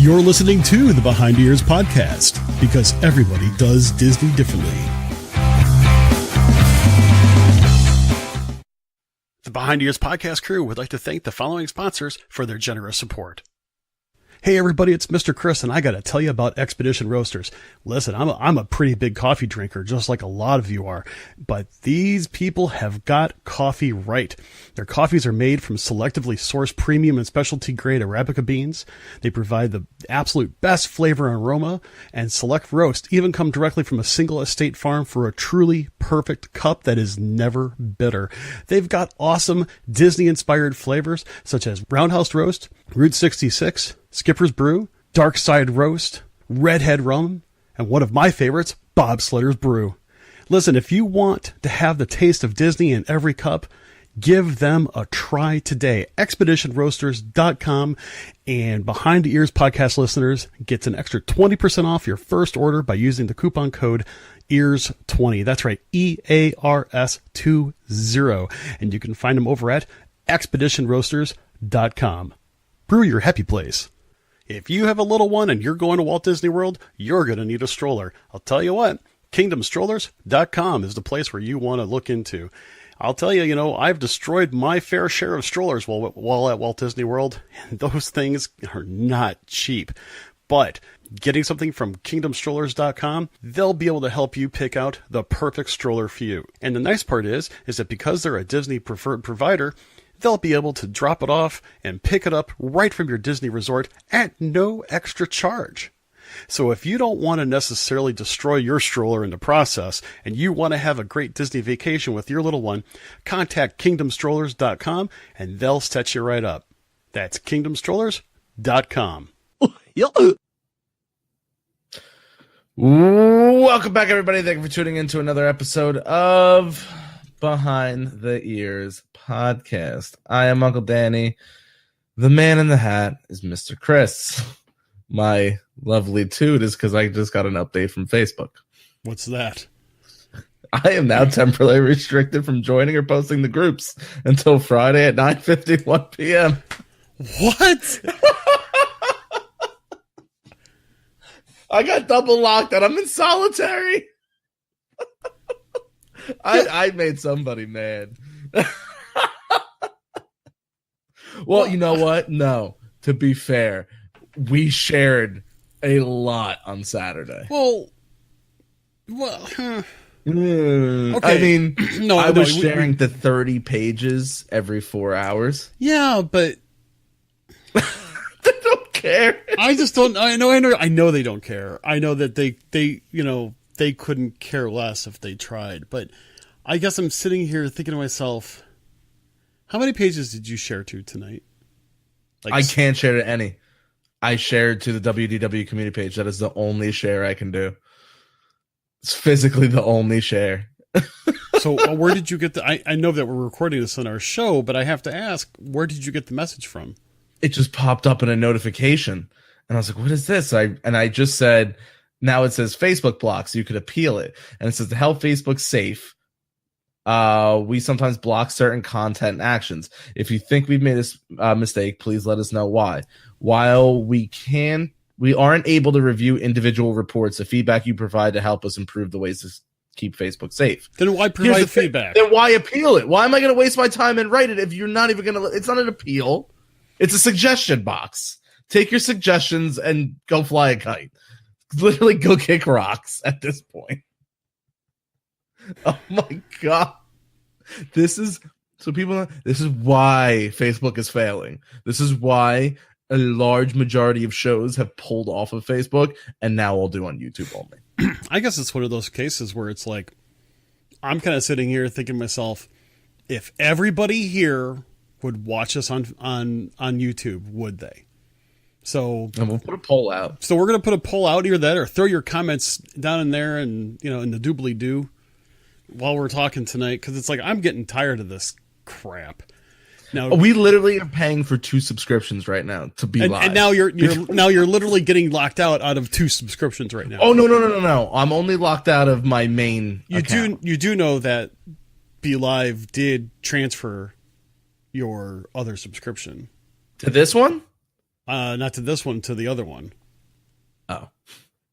You're listening to the Behind Ears podcast, because everybody does Disney differently. The Behind Ears podcast crew would like to thank the following sponsors for their generous support. Hey everybody, it's Mr. Chris, and I gotta tell you about Expedition Roasters. Listen, I'm a pretty big coffee drinker, just like a lot of you are, but these people have got coffee right. Their coffees are made from selectively sourced premium and specialty grade Arabica beans. They provide the absolute best flavor and aroma, and select roasts even come directly from a single estate farm for a truly perfect cup that is never bitter. They've got awesome Disney-inspired flavors, such as Roundhouse Roast, Route 66, Skipper's Brew, Dark Side Roast, Redhead Rum, and one of my favorites, Bobsledder's Brew. Listen, if you want to have the taste of Disney in every cup, give them a try today. ExpeditionRoasters.com, and Behind the Ears podcast listeners gets an extra 20% off your first order by using the coupon code EARS20. That's right, EARS20. And you can find them over at ExpeditionRoasters.com. Brew your happy place. If you have a little one and you're going to Walt Disney World, you're going to need a stroller. I'll tell you what, KingdomStrollers.com is the place where you want to look into. I'll tell you, I've destroyed my fair share of strollers while at Walt Disney World, and those things are not cheap. But getting something from KingdomStrollers.com, they'll be able to help you pick out the perfect stroller for you. And the nice part is that because they're a Disney preferred provider, they'll be able to drop it off and pick it up right from your Disney resort at no extra charge. So if you don't want to necessarily destroy your stroller in the process, and you want to have a great Disney vacation with your little one, contact KingdomStrollers.com and they'll set you right up. That's KingdomStrollers.com. Welcome back, everybody. Thank you for tuning in to another episode of Behind the Ears podcast. I am Uncle Danny. The man in the hat is Mr. Chris. My lovely toot is because I just got an update from Facebook. What's that? I am now temporarily restricted from joining or posting the groups until Friday at 9:51 p.m. What? I got double locked and I'm in solitary. I made somebody mad. Well, you know what? No, to be fair, we shared a lot on Saturday. Okay. I mean, I was sharing the 30 pages every 4 hours. Yeah, but they don't care. I just don't. I know they don't care. I know that they couldn't care less if they tried. But I guess I'm sitting here thinking to myself, how many pages did you share to tonight? I can't share to any. I shared to the WDW community page. That is the only share I can do. It's physically the only share. So where did you get I know that we're recording this on our show, but I have to ask, where did you get the message from? It just popped up in a notification. And I was like, what is this? I just said, now it says Facebook block, so you could appeal it. And it says to help Facebook safe, we sometimes block certain content and actions. If you think we've made a mistake, please let us know why. While we aren't able to review individual reports, the feedback you provide to help us improve the ways to keep Facebook safe. Then why provide feedback? Then why appeal it? Why am I going to waste my time and write it if you're not even going to? It's not an appeal. It's a suggestion box. Take your suggestions and go fly a kite. Literally go kick rocks at this point. Oh my God. This is why Facebook is failing. This is why a large majority of shows have pulled off of Facebook and now all do on YouTube only. I guess it's one of those cases where it's like, I'm kind of sitting here thinking to myself, if everybody here would watch us on YouTube, would they? So, and we'll put a poll out. So we're going to put a poll out, either that or throw your comments down in there and, in the doobly-doo while we're talking tonight. Because it's like, I'm getting tired of this crap. Now we literally are paying for 2 subscriptions right now to be live. And now you're literally getting locked out of 2 subscriptions right now. Oh, no. I'm only locked out of my main account. You do know that Be Live did transfer your other subscription to this one? Not to this one, to the other one. Oh,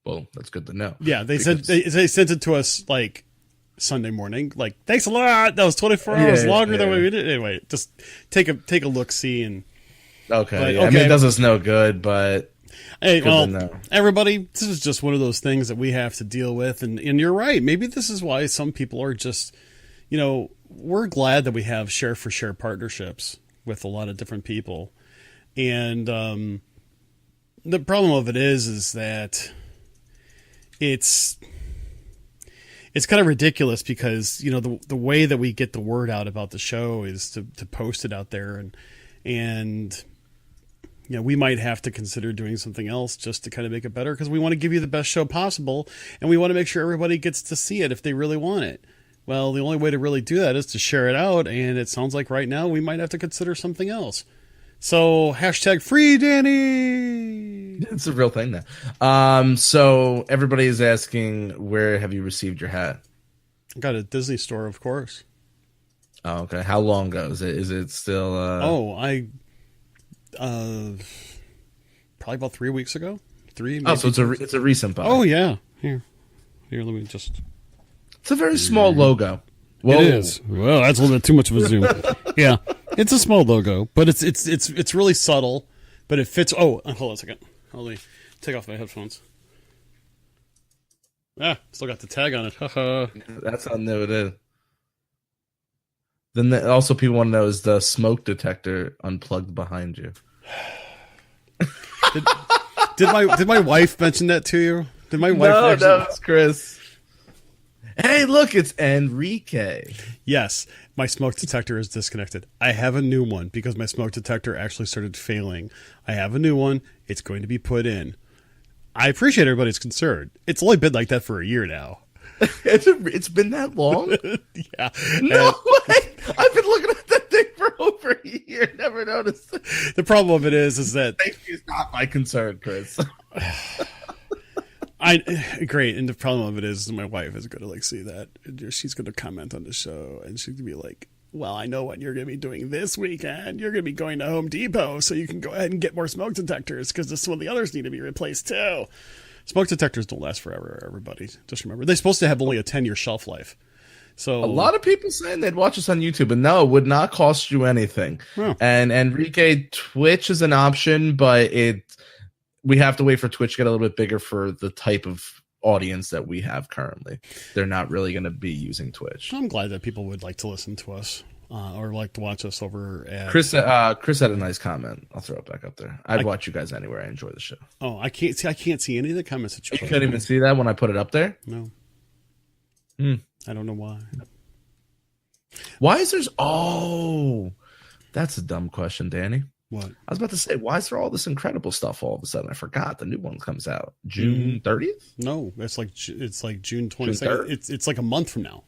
well, that's good to know. Yeah, they sent it to us like Sunday morning. Like, thanks a lot. That was 24 hours longer than we did. Anyway, just take a look, see, and okay. I mean, it does us no good, but hey, well, everybody, this is just one of those things that we have to deal with, and you're right. Maybe this is why some people are just, we're glad that we have share for share partnerships with a lot of different people, and the problem of it is that it's kind of ridiculous because, the way that we get the word out about the show is to post it out there, and we might have to consider doing something else just to kind of make it better, because we want to give you the best show possible, and we want to make sure everybody gets to see it if they really want it. Well, the only way to really do that is to share it out, and it sounds like right now we might have to consider something else. So, hashtag free Danny. It's a real thing now. So everybody is asking, where have you received your hat? I got it at Disney store, of course. Oh, okay. How long ago is it? Is it still? Probably about 3 weeks ago. So it's a recent buy. Oh yeah. Here. Let me just. It's a very small logo. Whoa. It is. Well, that's a little bit too much of a zoom. Yeah, it's a small logo, but it's really subtle, but it fits. Oh, hold on a second. Let me take off my headphones. Still got the tag on it. That's how new it is. Then also people want to know, is the smoke detector unplugged behind you? Did my wife mention that to you? Did my wife? No, it's Chris. Hey, look, it's Enrique. Yes, my smoke detector is disconnected. I have a new one because my smoke detector actually started failing. I have a new one. It's going to be put in. I appreciate everybody's concern. It's only been like that for a year now. It's been that long? Yeah. No way. I've been looking at that thing for over a year. Never noticed. The problem of it is that safety is not my concern, Chris. Great, and the problem of it is my wife is going to see that. She's going to comment on the show, and she's going to be like, "Well, I know what you're going to be doing this weekend. You're going to be going to Home Depot, so you can go ahead and get more smoke detectors because some of the others need to be replaced too." Smoke detectors don't last forever, everybody. Just remember, they're supposed to have only a 10-year shelf life. So a lot of people saying they'd watch us on YouTube, and no, it would not cost you anything. Oh. And Enrique, Twitch is an option, but we have to wait for Twitch to get a little bit bigger for the type of audience that we have currently. They're not really going to be using Twitch. I'm glad that people would like to listen to us or like to watch us over at... Chris had a nice comment. I'll throw it back up there. I'd watch you guys anywhere. I enjoy the show. Oh, I can't see any of the comments that you couldn't even see that when I put it up there? No. I don't know why. Why is there's... Oh, that's a dumb question, Danny. What? I was about to say, why is there all this incredible stuff all of a sudden? I forgot the new one comes out June 30th. No, it's like June 22nd. It's like a month from now.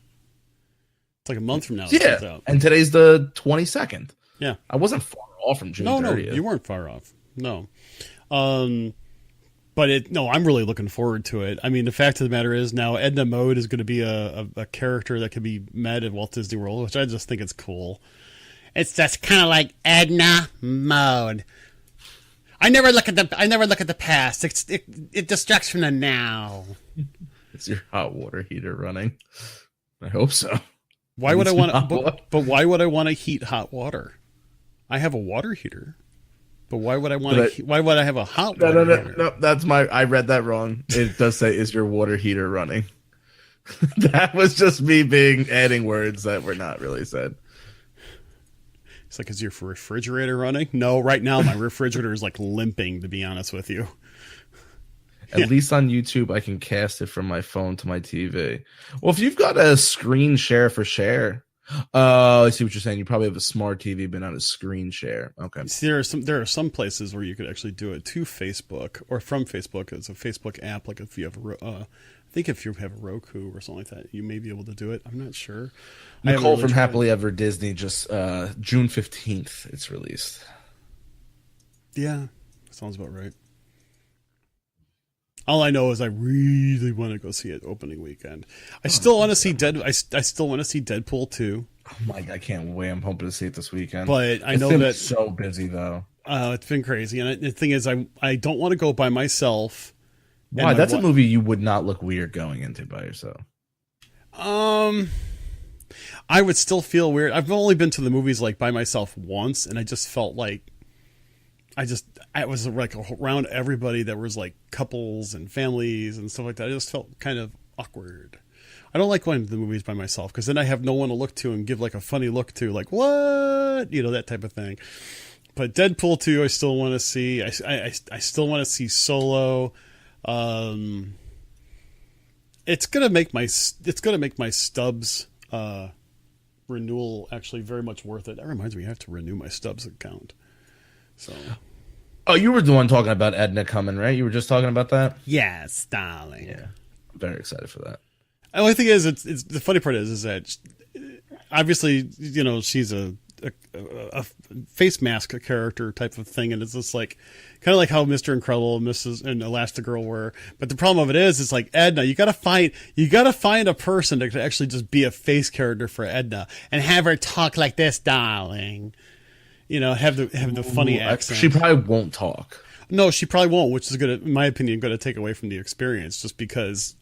It's like a month from now. Yeah, and today's the 22nd. Yeah, I wasn't far off from June 30th. No, you weren't far off. No, but I'm really looking forward to it. I mean, the fact of the matter is now Edna Mode is going to be a character that can be met at Walt Disney World, which I just think it's cool. It's just kind of like Edna Mode. I never look at the past. It distracts from the now. Is your hot water heater running? I hope so. Why would I want to? But why would I want to heat hot water? I have a water heater. But why would I want to? Why would I have a hot water heater? No. That's I read that wrong. It does say, "Is your water heater running?" That was just me adding words that were not really said. It's like, is your refrigerator running? No, right now my refrigerator is like limping, to be honest with you. At least on YouTube, I can cast it from my phone to my TV. Well, if you've got a screen share for share, I see what you're saying. You probably have a smart TV, but not a screen share. Okay. See, there are some places where you could actually do it to Facebook or from Facebook. It's a Facebook app. Like if you have I think if you have a Roku or something like that, you may be able to do it. I'm not sure. Nicole from Happily Ever Disney just June 15th it's released. Yeah, sounds about right. All I know is I really want to go see it opening weekend. I still want to see I still want to see Deadpool 2. Oh my God, I can't wait. I'm hoping to see it this weekend. But I know that so busy though. It's been crazy. And the thing is, I don't want to go by myself. Why? That's a movie you would not look weird going into by yourself. I would still feel weird. I've only been to the movies like by myself once, and I just felt like I was like around everybody that was like couples and families and stuff like that. I just felt kind of awkward. I don't like going to the movies by myself because then I have no one to look to and give like a funny look to, like, what? You know, that type of thing. But Deadpool 2, I still want to see. I still want to see Solo. It's gonna make my Stubs renewal actually very much worth it. That reminds me, I have to renew my Stubs account. So. Oh, you were the one talking about Edna coming, right? You were just talking about that? Yes, darling. Yeah. I'm very excited for that. The only thing is, it's the funny part is that obviously, you know, she's a face mask character type of thing, and it's just like kind of like how Mr. Incredible and Mrs. and Elastigirl were. But the problem of it is, it's like Edna. You gotta find a person that could actually just be a face character for Edna and have her talk like this, darling. You know, have the funny accent. She probably won't talk. No, she probably won't, which is in my opinion, going to take away from the experience, just because.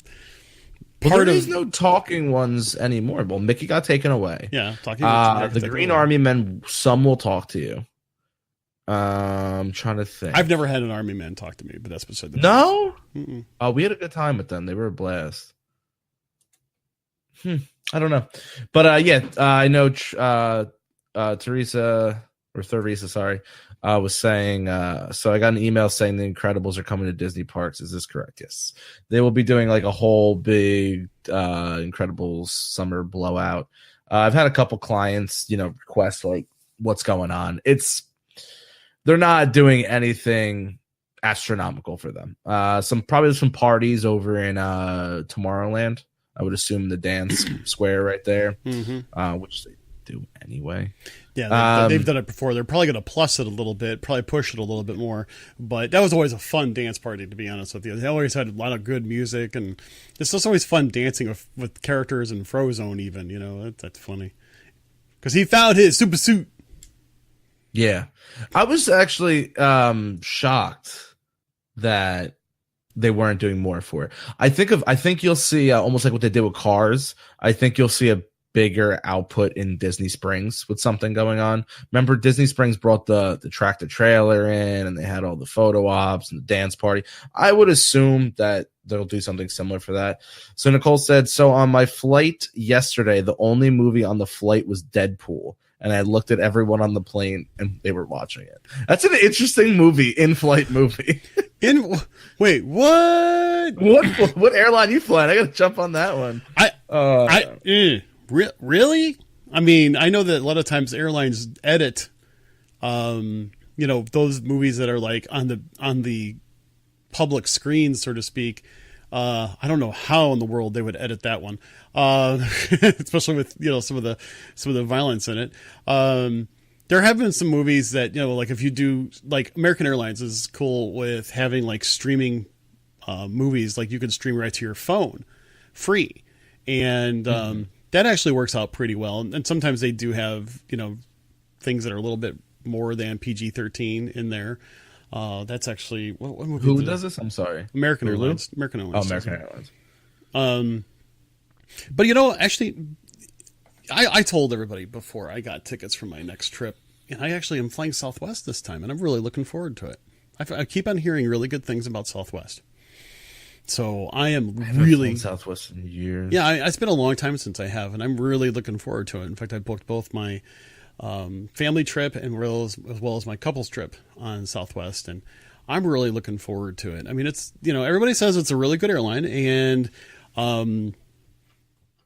There is no talking ones anymore. Well, Mickey got taken away. Yeah, talking. The Green Army Men, some will talk to you. I'm trying to think. I've never had an army man talk to me, but that's beside the point. No. We had a good time with them. They were a blast. I don't know, but I know Teresa or Theresa, sorry, was saying. So I got an email saying The Incredibles are coming to Disney parks. Is this correct? Yes, they will be doing like a whole big Incredibles summer blowout. I've had a couple clients, request like what's going on. They're not doing anything astronomical for them. Probably some parties over in Tomorrowland. I would assume the dance square right there, which they do anyway. Yeah, they've done it before. They're probably going to plus it a little bit, probably push it a little bit more. But that was always a fun dance party, to be honest with you. They always had a lot of good music, and it's just always fun dancing with characters in Frozone even, that's funny. Because he found his super suit. Yeah. I was actually shocked that they weren't doing more for it. I think you'll see almost like what they did with Cars. I think you'll see a bigger output in Disney Springs with something going on. Remember, Disney Springs brought the tractor trailer in, and they had all the photo ops and the dance party. I would assume that they'll do something similar for that. So Nicole said, so on my flight yesterday, the only movie on the flight was Deadpool. And I looked at everyone on the plane, and they were watching it. That's an interesting movie, in-flight movie. Wait, what? What airline you flying? I got to jump on that one. Really? I mean, I know that a lot of times airlines edit, those movies that are like on the public screen, so to speak. I don't know how in the world they would edit that one, especially with some of the violence in it. There have been some movies that like if you do, like American Airlines is cool with having like streaming movies, like you can stream right to your phone, free, and that actually works out pretty well. And sometimes they do have things that are a little bit more than PG-13 in there. That's actually what movie who does this? I'm sorry, American Airlines. American Airlines. Oh, American Airlines. But actually, I told everybody before I got tickets for my next trip, and I actually am flying Southwest this time, and I'm really looking forward to it. I keep on hearing really good things about Southwest, so I am really Southwest in years. Yeah, it's been a long time since I have, and I'm really looking forward to it. In fact, I booked both my family trip as well as my couples trip on Southwest, and I'm really looking forward to it. I mean, it's everybody says it's a really good airline, and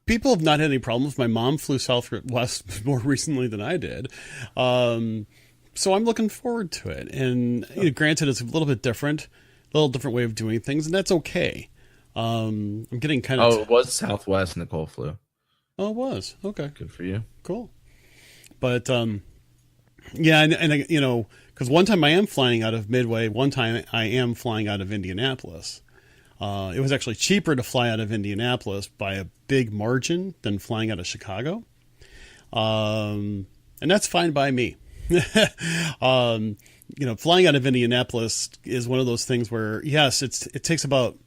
people have not had any problems. My mom flew Southwest more recently than I did, so I'm looking forward to it. And granted, it's a little different way of doing things, and that's okay. I'm getting kind of. Oh, it was Southwest. Nicole flew. Oh, it was. Okay, good for you. Cool. But yeah, and because one time I am flying out of Midway, one time I am flying out of Indianapolis. It was actually cheaper to fly out of Indianapolis by a big margin than flying out of Chicago, and that's fine by me. flying out of Indianapolis is one of those things where, yes, it takes about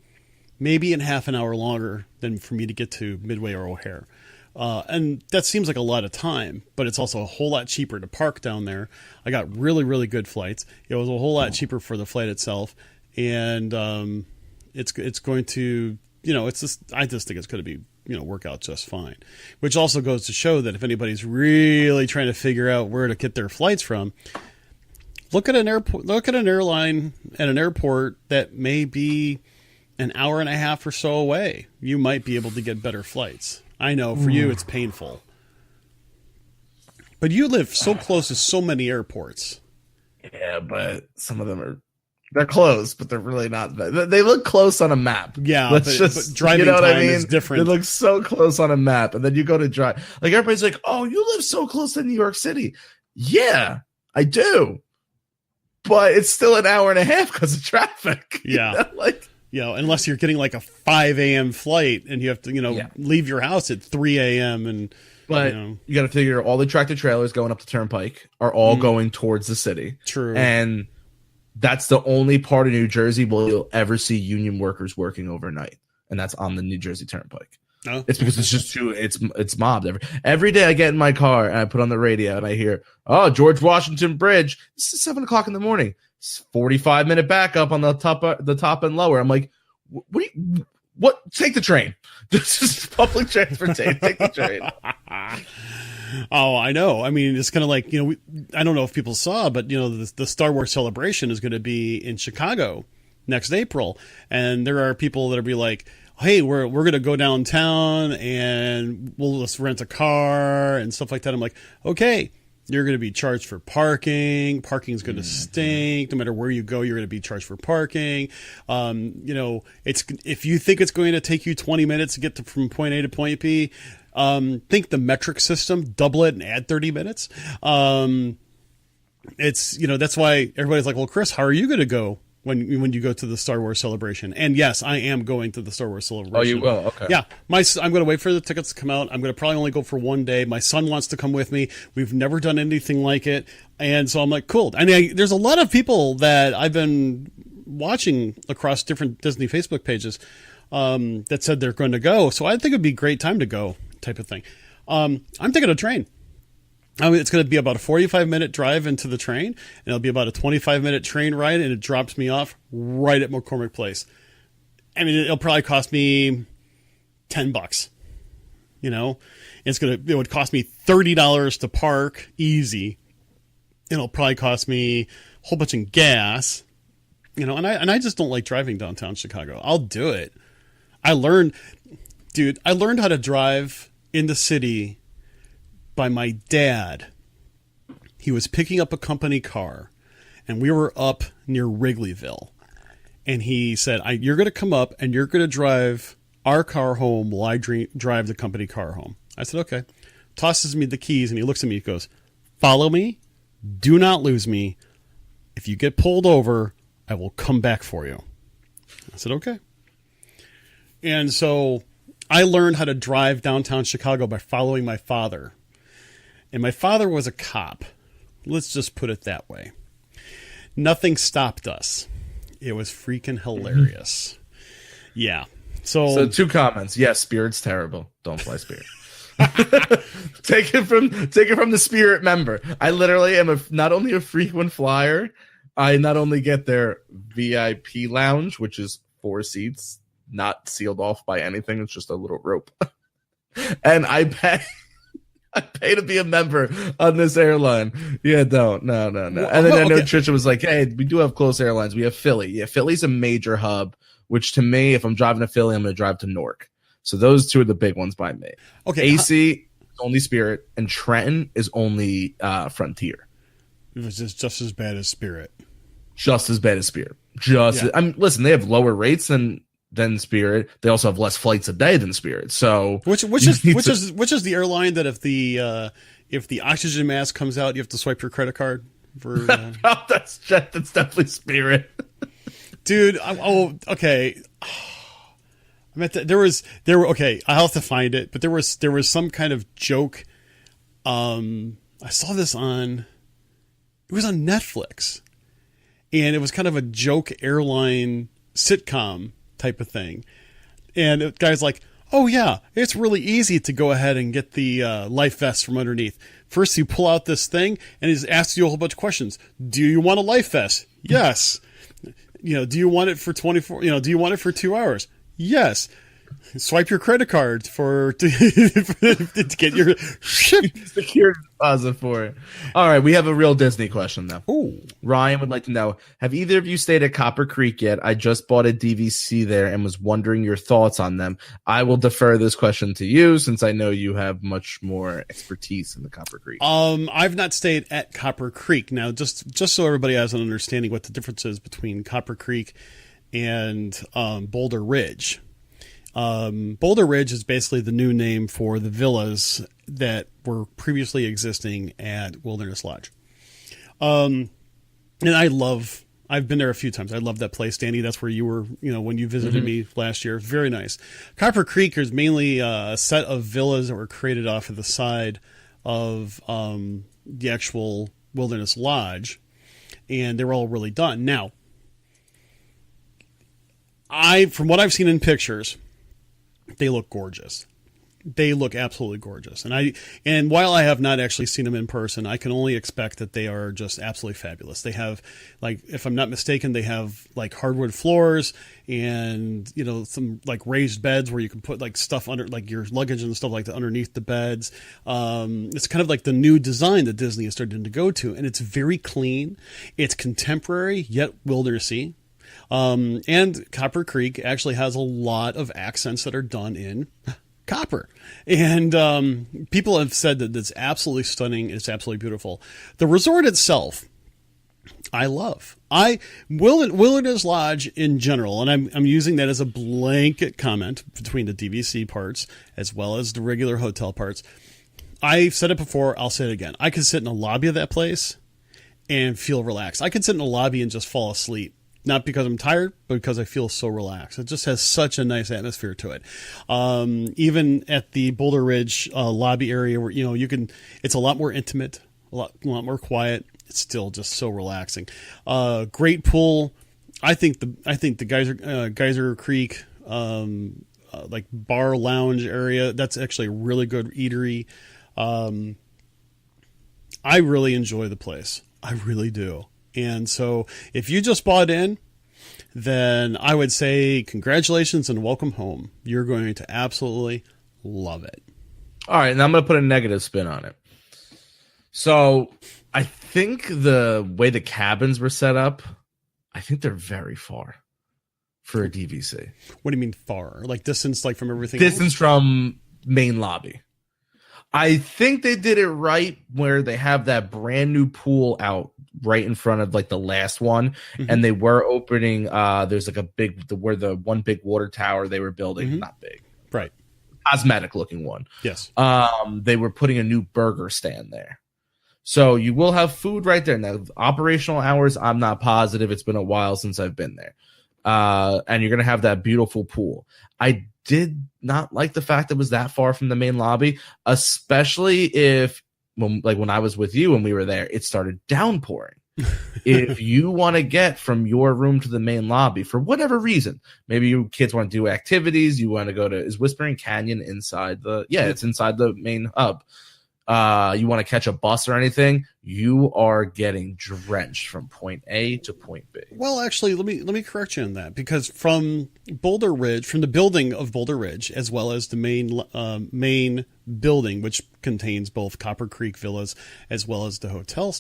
maybe half an hour longer than for me to get to Midway or O'Hare. And that seems like a lot of time, but it's also a whole lot cheaper to park down there. I got really, really good flights. It was a whole lot cheaper for the flight itself. And it's going to, I just think it's going to be, work out just fine. Which also goes to show that if anybody's really trying to figure out where to get their flights from, look at an airline at an airport that may be an hour and a half or so away. You might be able to get better flights. I know for you it's painful, but you live so close to so many airports. Yeah, but some of them they're close, but they're really not. They look close on a map. Yeah, but driving time is different. They look so close on a map, and then you go to drive. Like everybody's like, "Oh, you live so close to New York City." Yeah, I do, but it's still an hour and a half because of traffic. Yeah, unless you're getting like a 5 a.m. flight and you have to, leave your house at 3 a.m. But you got to figure all the tractor trailers going up the turnpike are all going towards the city. True. And that's the only part of New Jersey where you'll ever see union workers working overnight. And that's on the New Jersey Turnpike. Oh. It's because it's just it's mobbed. Every day I get in my car and I put on the radio and I hear, "Oh, George Washington Bridge. This is 7:00 in the morning. 45-minute backup on the top and lower." I'm like, what? Take the train. This is public transportation. Take the train. Oh, I know. I mean, it's kind of like, I don't know if people saw, but the Star Wars Celebration is going to be in Chicago next April. And there are people that will be like, "Hey, we're going to go downtown and we'll just rent a car and stuff like that." I'm like, okay. You're going to be charged for parking. Parking's going to stink. No matter where you go, you're going to be charged for parking. It's if you think it's going to take you 20 minutes to get from point A to point B, think the metric system, double it and add 30 minutes. It's that's why everybody's like, "Well, Chris, how are you going to go when you go to the Star Wars Celebration?" And yes, I am going to the Star Wars Celebration. Oh, you will? Okay. Yeah. I'm going to wait for the tickets to come out. I'm going to probably only go for one day. My son wants to come with me. We've never done anything like it. And so I'm like, cool. I mean, there's a lot of people that I've been watching across different Disney Facebook pages that said they're going to go. So I think it'd be a great time to go, type of thing. I'm taking a train. I mean, it's going to be about a 45-minute drive into the train, and it'll be about a 25-minute train ride, and it drops me off right at McCormick Place. I mean, it'll probably cost me $10. It would cost me $30 to park easy. It'll probably cost me a whole bunch of gas, and I just don't like driving downtown Chicago. I'll do it. I learned how to drive in the city by my dad. He was picking up a company car and we were up near Wrigleyville, and he said, "You're going to come up and you're going to drive our car home while I drive the company car home." I said, "Okay." Tosses me the keys and he looks at me, he goes, "Follow me. Do not lose me. If you get pulled over, I will come back for you." I said, "Okay." And so I learned how to drive downtown Chicago by following my father. And my father was a cop. Let's just put it that way. Nothing stopped us. It was freaking hilarious. Yeah. So 2 comments. Yes, Spirit's terrible. Don't fly Spirit. Take it from the Spirit member. I literally am not only a frequent flyer, I not only get their VIP lounge, which is 4 seats, not sealed off by anything. It's just a little rope. And I pay to be a member on this airline. Yeah, don't. No. And then I know Trisha was like, "Hey, we do have close airlines. We have Philly." Yeah, Philly's a major hub, which to me, if I'm driving to Philly, I'm going to drive to Newark. So those 2 are the big ones by me. Okay. AC is only Spirit, and Trenton is only Frontier. It was just as bad as Spirit. Just as bad as Spirit. Listen, they have lower rates than Spirit. They also have less flights a day than Spirit. So which is the airline that if the oxygen mask comes out, you have to swipe your credit card for? That's definitely Spirit, dude. Okay. I meant that there were okay. I'll have to find it, but there was some kind of joke. I saw this it was on Netflix. and it was kind of a joke airline sitcom type of thing. And the guy's like, oh yeah, it's really easy to go ahead and get the life vest from underneath. First, you pull out this thing, and he asks you a whole bunch of questions. Do you want a life vest? Yes. Do you want it for 24? Do you want it for 2 hours? Yes. Swipe your credit card to get your secure deposit for it. All right, we have a real Disney question though. Ooh. Ryan would like to know: have either of you stayed at Copper Creek yet? I just bought a DVC there and was wondering your thoughts on them. I will defer this question to you since I know you have much more expertise in the Copper Creek. I've not stayed at Copper Creek. Now, just so everybody has an understanding what the difference is between Copper Creek and Boulder Ridge. Boulder Ridge is basically the new name for the villas that were previously existing at Wilderness Lodge. And I've been there a few times. I love that place, Danny. That's where you were, when you visited me last year. Very nice. Copper Creek is mainly a set of villas that were created off of the side of the actual Wilderness Lodge, and they were all really done. Now, from what I've seen in pictures, they look gorgeous. They look absolutely gorgeous. And while I have not actually seen them in person, I can only expect that they are just absolutely fabulous. They have, if I'm not mistaken, they have hardwood floors and, some raised beds where you can put stuff under, your luggage and stuff like that underneath the beds. It's kind of like the new design that Disney is starting to go to. And it's very clean. It's contemporary, yet wildernessy. And Copper Creek actually has a lot of accents that are done in copper. And people have said that it's absolutely stunning. It's absolutely beautiful. The resort itself, I love. Wilderness Lodge in general, and I'm using that as a blanket comment between the DVC parts as well as the regular hotel parts. I've said it before. I'll say it again. I could sit in the lobby of that place and feel relaxed. I could sit in the lobby and just fall asleep. Not because I'm tired, but because I feel so relaxed. It just has such a nice atmosphere to it. Even at the Boulder Ridge lobby area where, it's a lot more intimate, a lot more quiet. It's still just so relaxing. Great pool. I think the Geyser Creek, bar lounge area, that's actually a really good eatery. I really enjoy the place. I really do. And so if you just bought in, then I would say congratulations and welcome home. You're going to absolutely love it. All right, and I'm going to put a negative spin on it. So I think the way the cabins were set up, I think they're very far for a DVC. What do you mean far? Distance, from everything Distance else? From main lobby. I think they did it right where they have that brand new pool out right in front of the last one, and they were opening there's where the one big water tower they were building, not big, right, cosmetic looking one. Yes. They were putting a new burger stand there. So you will have food right there. Now, operational hours, I'm not positive. It's been a while since I've been there. And you're going to have that beautiful pool. I did not like the fact that it was that far from the main lobby, especially if, when I was with you when we were there, it started downpouring. If you want to get from your room to the main lobby for whatever reason, maybe you kids want to do activities, you want to go to, is Whispering Canyon inside it's inside the main hub. You want to catch a bus or anything, you are getting drenched from point A to point B. Well, actually, let me correct you on that, because from Boulder Ridge, from the building of Boulder Ridge, as well as the main building, which contains both Copper Creek villas as well as the hotel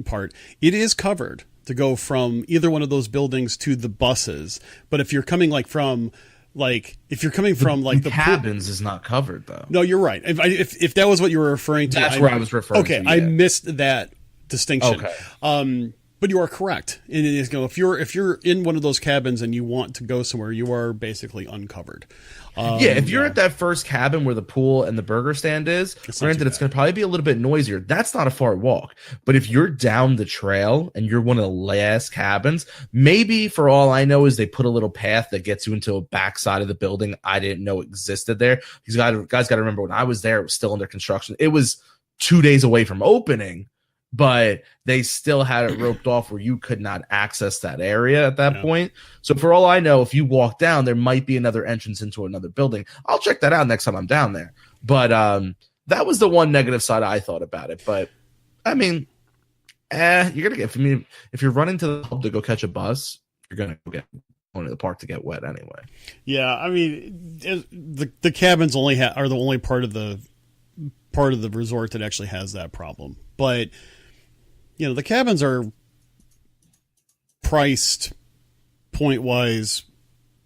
part, it is covered to go from either one of those buildings to the buses. But if you're coming from the cabins is not covered though. No, you're right. If that was what you were referring to, that's where I was referring to. Okay, I missed that distinction. Okay. But you are correct. And if you're in one of those cabins and you want to go somewhere, you are basically uncovered. If you're at that first cabin where the pool and the burger stand is, granted it's going to probably be a little bit noisier. That's not a far walk. But if you're down the trail and you're one of the last cabins, maybe for all I know is they put a little path that gets you into a backside of the building I didn't know existed there. These guys got to remember, when I was there, it was still under construction. It was 2 days away from opening, but they still had it roped off where you could not access that area at that point. So for all I know, if you walk down, there might be another entrance into another building. I'll check that out next time I'm down there. But that was the one negative side I thought about it. But I mean, you're gonna get. I mean, if you're running to the hub to go catch a bus, you're gonna get going to the park to get wet anyway. Yeah, I mean, the cabins are the only part of the resort that actually has that problem. But you know, the cabins are priced point-wise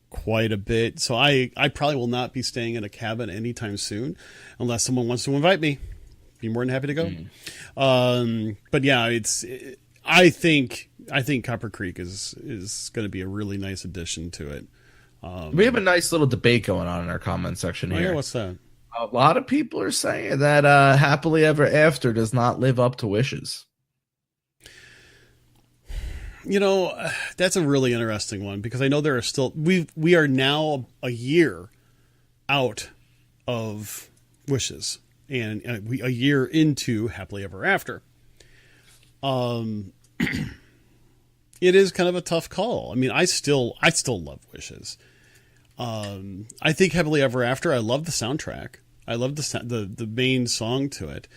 quite a bit. So I probably will not be staying in a cabin anytime soon unless someone wants to invite me. Be more than happy to go. But yeah, I think Copper Creek is going to be a really nice addition to it. We have a nice little debate going on in our comment section here. Yeah, what's that? A lot of people are saying that Happily Ever After does not live up to wishes. You know, that's a really interesting one because I know there are still we are now a year out of wishes and a year into Happily Ever After. It is kind of a tough call. I mean, I still love wishes. I think Happily Ever After. I love the soundtrack. I love the main song to it.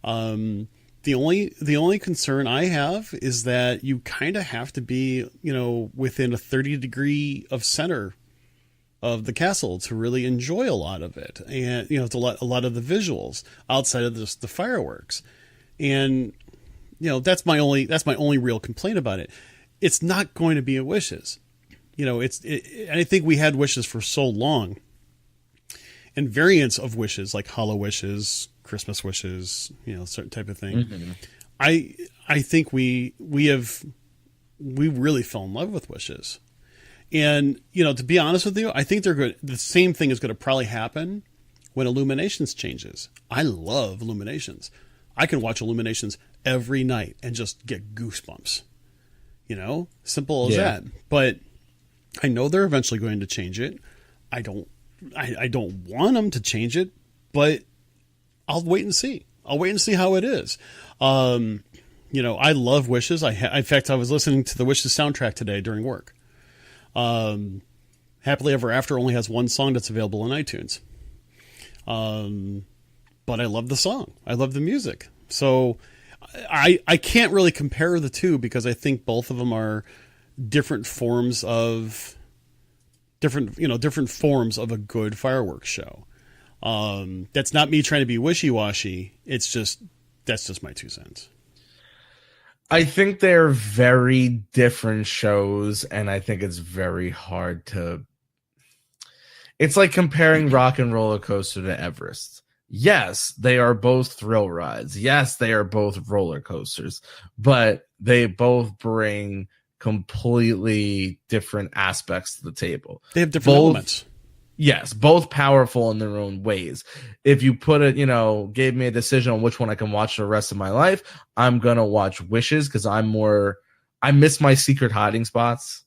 The only concern I have is that you kind of have to be, you know, within a 30 degree of center of the castle to really enjoy a lot of it, and you know, it's a lot of the visuals outside of the fireworks, and you know, that's my only real complaint about it. It's not going to be a Wishes, you know. I think we had Wishes for so long, and variants of Wishes like Hollow Wishes, Christmas Wishes, you know, certain type of thing. Mm-hmm. I think we really fell in love with Wishes. And, you know, to be honest with you, I think the same thing is going to probably happen when Illuminations changes. I love Illuminations. I can watch Illuminations every night and just get goosebumps. You know, simple as that. But I know they're eventually going to change it. I don't want them to change it, but I'll wait and see. I'll wait and see how it is. You know, I love Wishes. In fact, I was listening to the Wishes soundtrack today during work. Happily Ever After only has one song that's available on iTunes. But I love the song. I love the music. So I can't really compare the two because I think both of them are different forms of a good fireworks show. That's not me trying to be wishy-washy. That's just my 2 cents. I think they're very different shows, and I think it's very hard to... It's like comparing Rock and Roller Coaster to Everest. Yes, they are both thrill rides. Yes, they are both roller coasters, but they both bring completely different aspects to the table. They have different elements. Yes, both powerful in their own ways. If you put it, you know, gave me a decision on which one I can watch the rest of my life, I'm going to watch Wishes because I miss my secret hiding spots.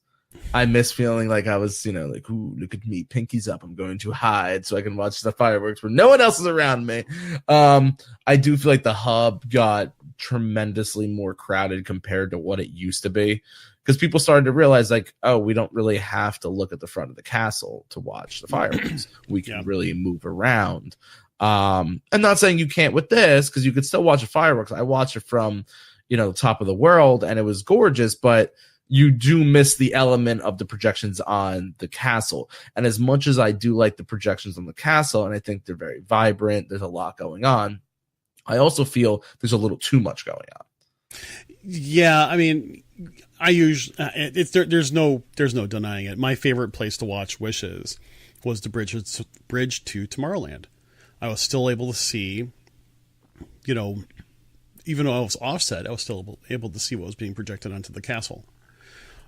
I miss feeling like I was, you know, like, ooh, look at me, pinkies up. I'm going to hide so I can watch the fireworks where no one else is around me. I do feel like the hub got tremendously more crowded compared to what it used to be. Because people started to realize, like, oh, we don't really have to look at the front of the castle to watch the fireworks. We can really move around. I'm not saying you can't with this, because you could still watch the fireworks. I watched it from, you know, top of the world, and it was gorgeous, but you do miss the element of the projections on the castle. And as much as I do like the projections on the castle, and I think they're very vibrant, there's a lot going on, I also feel there's a little too much going on. Yeah, I mean, there's no denying it. My favorite place to watch Wishes was the bridge to Tomorrowland. I was still able to see, you know, even though I was offset, I was still able to see what was being projected onto the castle.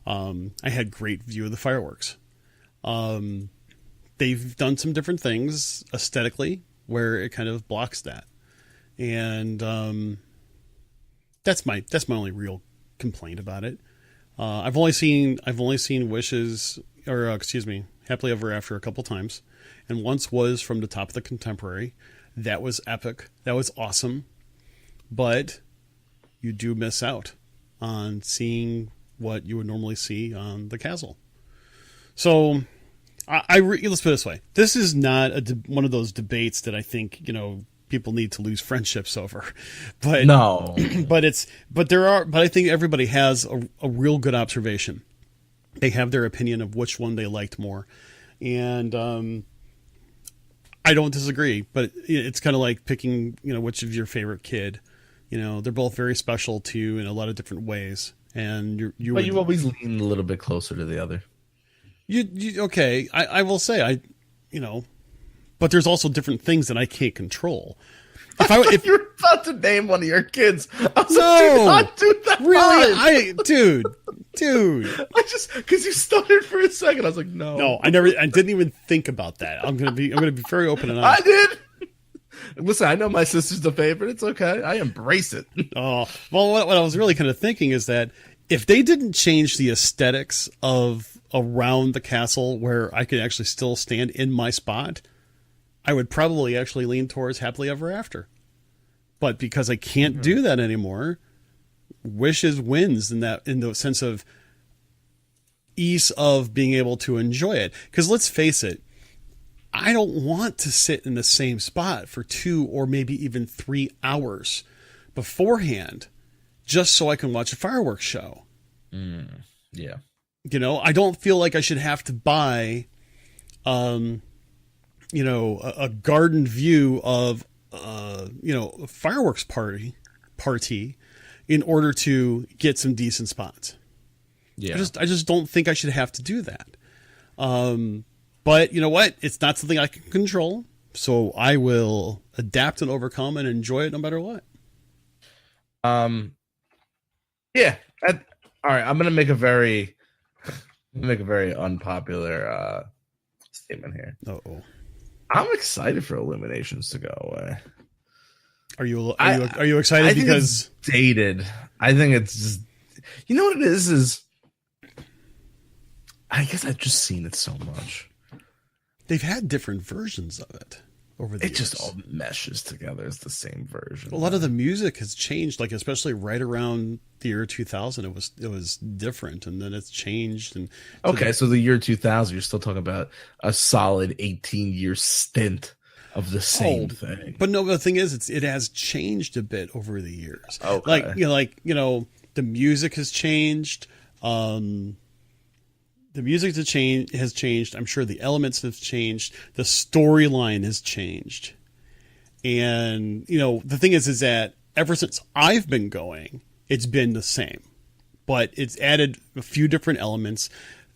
I had great view of the fireworks. They've done some different things aesthetically where it kind of blocks that, and that's my only real complaint about it. I've only seen Wishes, or Happily Ever After a couple times, and once was from the top of the Contemporary. That was epic. That was awesome. But you do miss out on seeing what you would normally see on the castle. So let's put it this way. This is not one of those debates that I think, people need to lose friendships over, but no, but I think everybody has a real good observation. They have their opinion of which one they liked more. And, I don't disagree, but it's kind of like picking, which of your favorite kid, they're both very special to you in a lot of different ways. And you always lean a little bit closer to the other. Okay. I will say but there's also different things that I can't control. If you're about to name one of your kids, I was no, do not do that. Really, dude. I just because you stuttered for a second, I was like, no. I didn't even think about that. I'm gonna be very open and honest. I did. Listen, I know my sister's the favorite. It's okay. I embrace it. Oh, well, what I was really kind of thinking is that if they didn't change the aesthetics of around the castle where I could actually still stand in my spot, I would probably actually lean towards Happily Ever After. But because I can't do that anymore, Wishes wins in the sense of ease of being able to enjoy it. Because let's face it, I don't want to sit in the same spot for 2 or maybe even 3 hours beforehand just so I can watch a fireworks show. Yeah. I don't feel like I should have to buy, a garden view of, a fireworks party in order to get some decent spots. Yeah. I just don't think I should have to do that. But you know what? It's not something I can control. So I will adapt and overcome and enjoy it no matter what. Yeah. All right. I'm going to make a very unpopular statement here. Uh-oh. I'm excited for Illuminations to go away. Are you excited? I think because it's dated. I think it's just, you know what it is I guess I've just seen it so much. They've had different versions of it over the years. It just all meshes together as the same version. A lot of the music has changed, like especially right around the year 2000, it was different, and then it's changed. And so the year 2000, you're still talking about a solid 18-year stint of the same thing. But no, the thing is, it has changed a bit over the years. Okay. The music has changed. The music has changed. I'm sure the elements have changed. The storyline has changed. And, the thing is that ever since I've been going, it's been the same. But it's added a few different elements.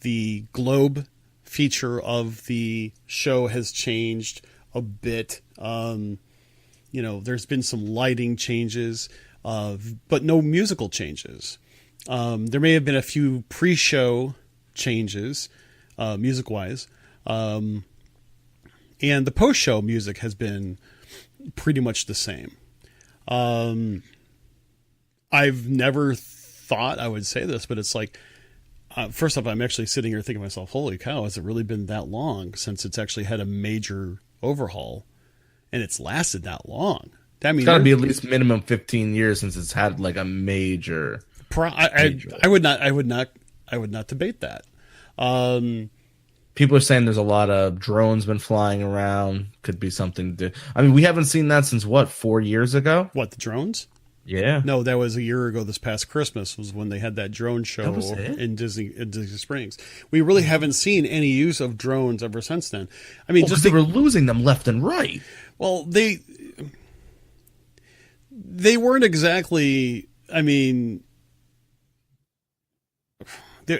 The globe feature of the show has changed a bit. There's been some lighting changes, but no musical changes. There may have been a few pre-show changes, music-wise, and the post-show music has been pretty much the same. I've never thought I would say this, but it's like, first off, I'm actually sitting here thinking to myself, holy cow, has it really been that long since it's actually had a major overhaul, and it's lasted that long? I mean, it's got to be at least minimum 15 years since it's had like a major. I would not debate that. People are saying there's a lot of drones been flying around. Could be something to. I mean, we haven't seen that since 4 years ago? What, the drones? Yeah. No, that was a year ago. This past Christmas was when they had that drone show in Disney Springs. We really haven't seen any use of drones ever since then. I mean, they were losing them left and right. Well, they weren't exactly. I mean,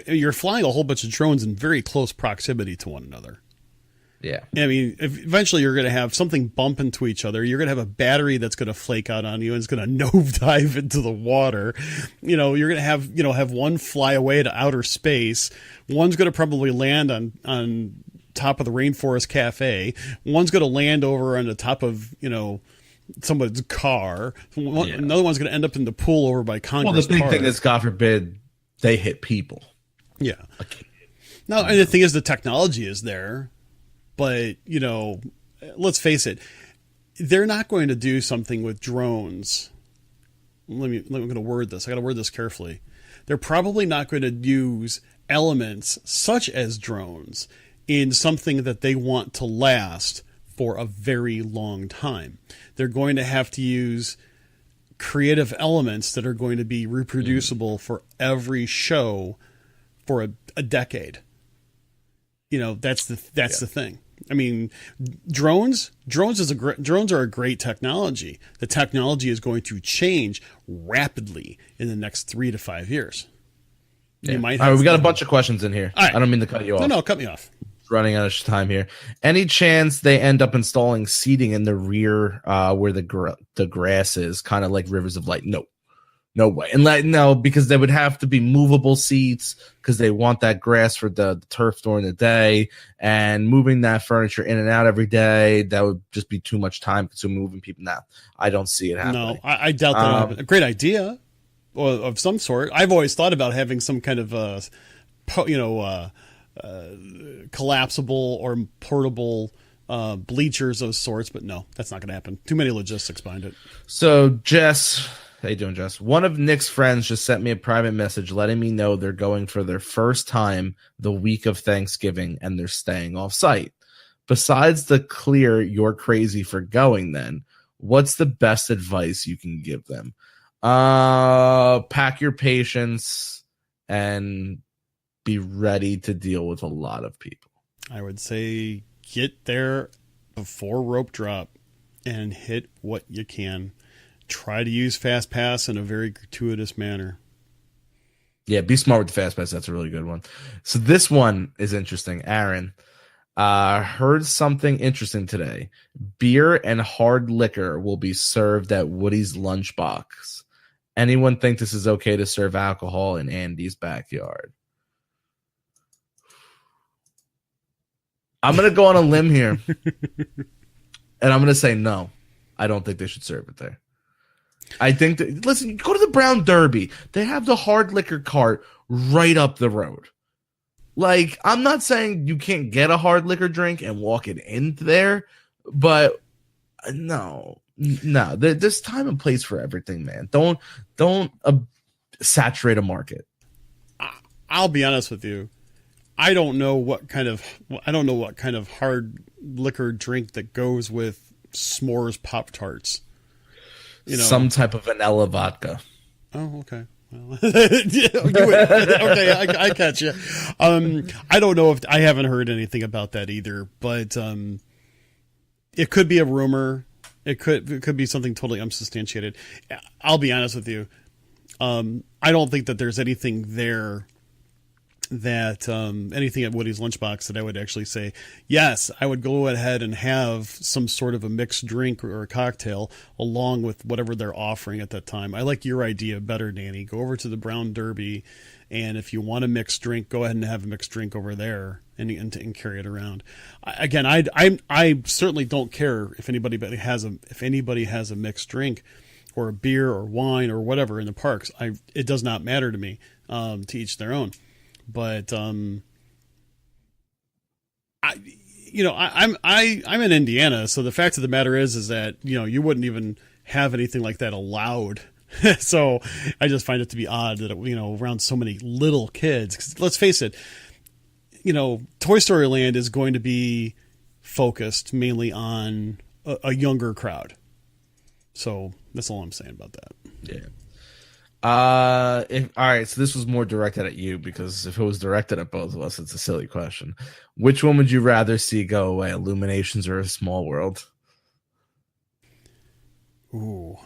you're flying a whole bunch of drones in very close proximity to one another. Yeah. I mean, eventually you're going to have something bump into each other. You're going to have a battery that's going to flake out on you and it's going to nosedive into the water. You're going to have one fly away to outer space. One's going to probably land on top of the Rainforest Cafe. One's going to land over on the top of, somebody's car. Another one's going to end up in the pool over by Congress Well, the big Park. thing is, God forbid, they hit people. Yeah. Now, and the thing is, the technology is there, but, let's face it, they're not going to do something with drones I'm going to word this. I got to word this carefully. They're probably not going to use elements such as drones in something that they want to last for a very long time. They're going to have to use creative elements that are going to be reproducible for every show for a decade. That's the thing. I mean, drones are a great technology. The technology is going to change rapidly in the next 3 to 5 years. Yeah. All right, we got a bunch of questions in here. Right. I don't mean to cut you off. No, cut me off. Running out of time here. Any chance they end up installing seating in the rear where the grass is, kind of like Rivers of Light? No way. And no, because they would have to be movable seats because they want that grass for the turf during the day, and moving that furniture in and out every day, that would just be too much time consuming moving people. Now, I don't see it happening. No, I doubt that. A great idea of some sort. I've always thought about having some kind of collapsible or portable bleachers of sorts, but no, that's not going to happen. Too many logistics behind it. So, Jess, how you doing, Jess? One of Nick's friends just sent me a private message letting me know they're going for their first time the week of Thanksgiving and they're staying off site. Besides the clear "you're crazy for going," then what's the best advice you can give them? Pack your patience and be ready to deal with a lot of people. I would say get there before rope drop and hit what you can. Try to use Fast Pass in a very gratuitous manner. Yeah, be smart with the Fast Pass. That's a really good one. So this one is interesting. Aaron, heard something interesting today. Beer and hard liquor will be served at Woody's lunchbox. Anyone think this is okay to serve alcohol in Andy's backyard? I'm going to go on a limb here. And I'm going to say no. I don't think they should serve it there. I think that, listen, go to the Brown Derby. They have the hard liquor cart right up the road. Like, I'm not saying you can't get a hard liquor drink and walk it in there, but no, there's time and place for everything, man. Don't saturate a market. I'll be honest with you. I don't know what kind of hard liquor drink that goes with s'mores Pop-Tarts. Some type of vanilla vodka. Oh, okay. Well, okay, I catch you. I don't know if I haven't heard anything about that either, but it could be a rumor. It could be something totally unsubstantiated. I'll be honest with you. I don't think that there's anything there that anything at Woody's Lunchbox that I would actually say, yes, I would go ahead and have some sort of a mixed drink or a cocktail along with whatever they're offering at that time. I like your idea better, Danny. Go over to the Brown Derby, and if you want a mixed drink, go ahead and have a mixed drink over there and carry it around. Again, I certainly don't care if anybody has a mixed drink or a beer or wine or whatever in the parks. It does not matter to me. To each their own. But I'm in Indiana, so the fact of the matter is that you wouldn't even have anything like that allowed. So I just find it to be odd that around so many little kids. 'Cause let's face it, Toy Story Land is going to be focused mainly on a younger crowd. So that's all I'm saying about that. Yeah. All right, so this was more directed at you, because if it was directed at both of us, it's a silly question. Which one would you rather see go away, Illuminations or A Small World? Ooh.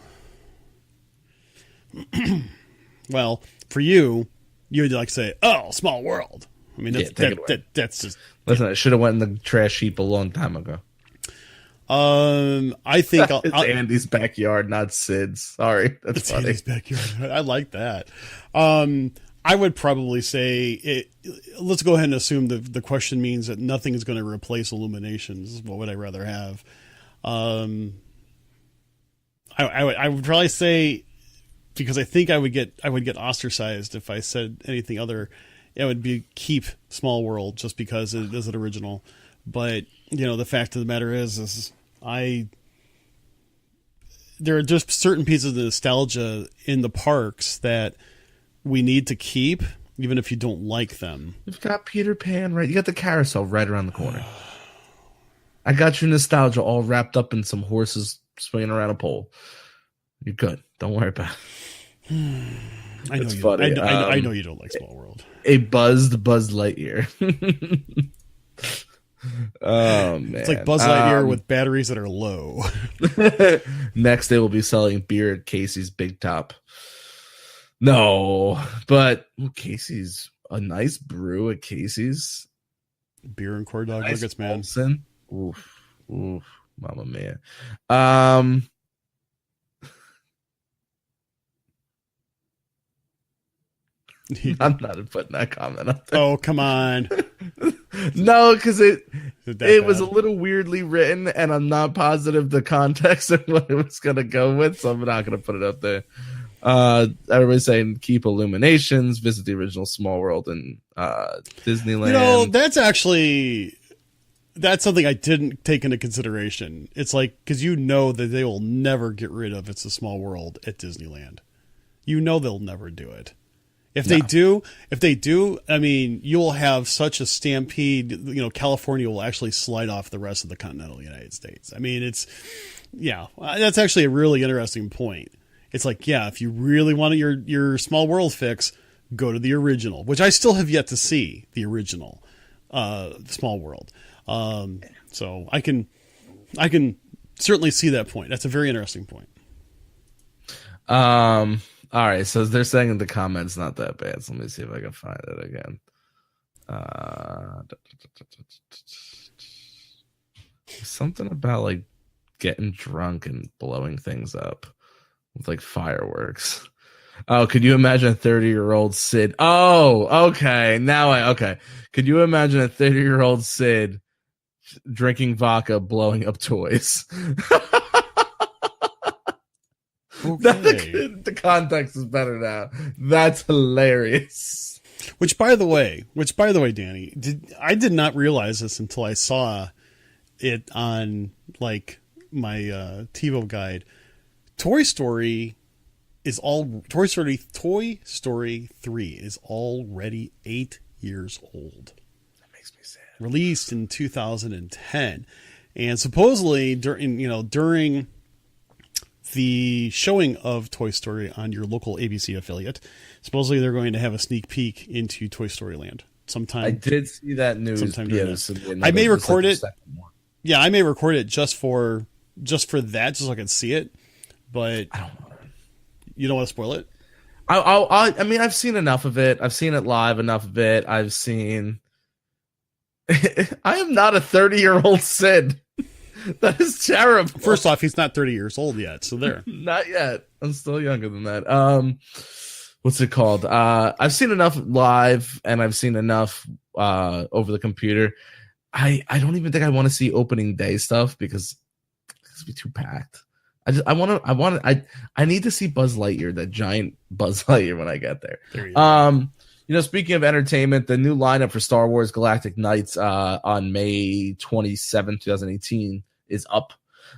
Well, for you would like to say, "Oh, Small World." I mean, that's just. Listen, I should have went in the trash heap a long time ago. I think it's Andy's backyard, not Sid's. Sorry, that's funny. Andy's backyard. I like that. I would probably say let's go ahead and assume the question means that nothing is going to replace Illuminations. What would I rather have? I would probably say, because I think I would get ostracized if I said anything other. It would be keep Small World, just because it is an original. But the fact of the matter is there are just certain pieces of nostalgia in the parks that we need to keep, even if you don't like them. You've got Peter Pan, right? You got the carousel right around the corner. I got your nostalgia all wrapped up in some horses swinging around a pole. You're good. Don't worry about it. I know It's you. funny. I know you don't like Small World. A buzzed Buzz Lightyear. Oh man, it's like Buzz Lightyear with batteries that are low. Next, they will be selling beer at Casey's Big Top. No, but Casey's, a nice brew at Casey's. Beer and corn dog Nice nuggets, man. Olsen. Oof, mama mia. I'm not putting that comment up there. Oh, come on. No, because it was bad? a little weirdly written, and I'm not positive the context of what it was going to go with, so I'm not going to put it up there. Everybody's saying keep Illuminations, visit the original Small World and Disneyland. You know, that's something I didn't take into consideration. It's like, because you know that they will never get rid of It's a Small World at Disneyland. You know they'll never do it. If they do, I mean, you'll have such a stampede. You know, California will actually slide off the rest of the continental United States. I mean, that's actually a really interesting point. It's like, yeah, if you really want your Small World fix, go to the original, which I still have yet to see, the original Small World. So I can certainly see that point. That's a very interesting point. All right, so they're saying in the comments not that bad. So let me see if I can find it again. Something about like getting drunk and blowing things up with like fireworks. Oh, could you imagine a 30-year-old Sid? Oh, okay. Okay. Could you imagine a 30-year-old Sid drinking vodka, blowing up toys? Okay. The context is better now. That's hilarious. Which by the way, Danny, I did not realize this until I saw it on like my TiVo guide. Toy Story 3 is already 8 years old. That makes me sad. Released in 2010, and supposedly during the showing of Toy Story on your local ABC affiliate, supposedly they're going to have a sneak peek into Toy Story Land sometime. I did see that news. I may record it. Yeah, I may record it just for that, just so I can see it. But I don't know. You don't want to spoil it? I mean, I've seen enough of it. I've seen it live enough of it. I've seen. I am not a 30-year-old Sid. That is terrible. First off, he's not 30 years old yet, so there. Not yet. I'm still younger than that. What's it called? I've seen enough live, and I've seen enough over the computer. I don't even think I want to see opening day stuff because it's gonna be too packed. I need to see Buzz Lightyear, that giant Buzz Lightyear, when I get there. Speaking of entertainment, the new lineup for Star Wars Galactic Nights on May 27, 2018 is up.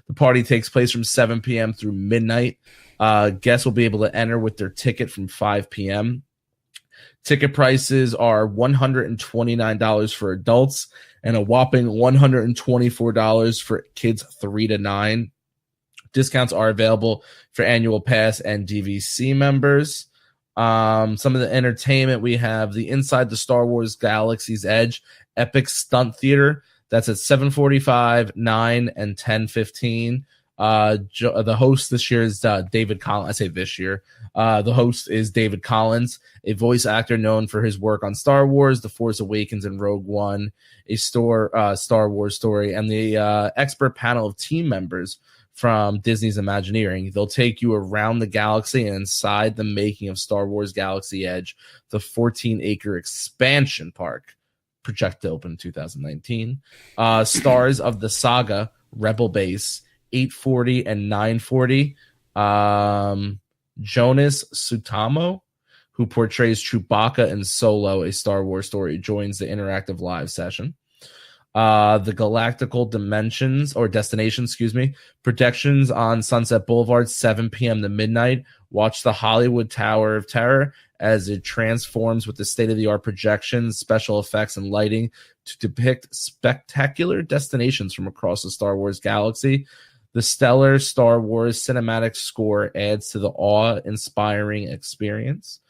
The party takes place from 7 p.m. through midnight. Guests will be able to enter with their ticket from 5 p.m. Ticket prices are $129 for adults and a whopping $124 for kids 3 to 9. Discounts are available for annual pass and DVC members. Some of the entertainment, we have the Inside the Star Wars Galaxy's Edge Epic Stunt Theater. That's at 7:45, 9, and 10:15. The host this year is David Collins. I say this year. The host is David Collins, a voice actor known for his work on Star Wars, The Force Awakens, and Rogue One, a Star Wars story, and the expert panel of team members from Disney's Imagineering. They'll take you around the galaxy and inside the making of Star Wars Galaxy Edge, the 14-acre expansion park, projected to open in 2019. Stars of the saga, Rebel Base, 840 and 940. Jonas Sutamo, who portrays Chewbacca in Solo, a Star Wars story, joins the interactive live session. The Galactical Dimensions or Destinations, projections on Sunset Boulevard, 7 p.m. to midnight. Watch the Hollywood Tower of Terror as it transforms with the state-of-the-art projections, special effects, and lighting to depict spectacular destinations from across the Star Wars galaxy. The stellar Star Wars cinematic score adds to the awe-inspiring experience.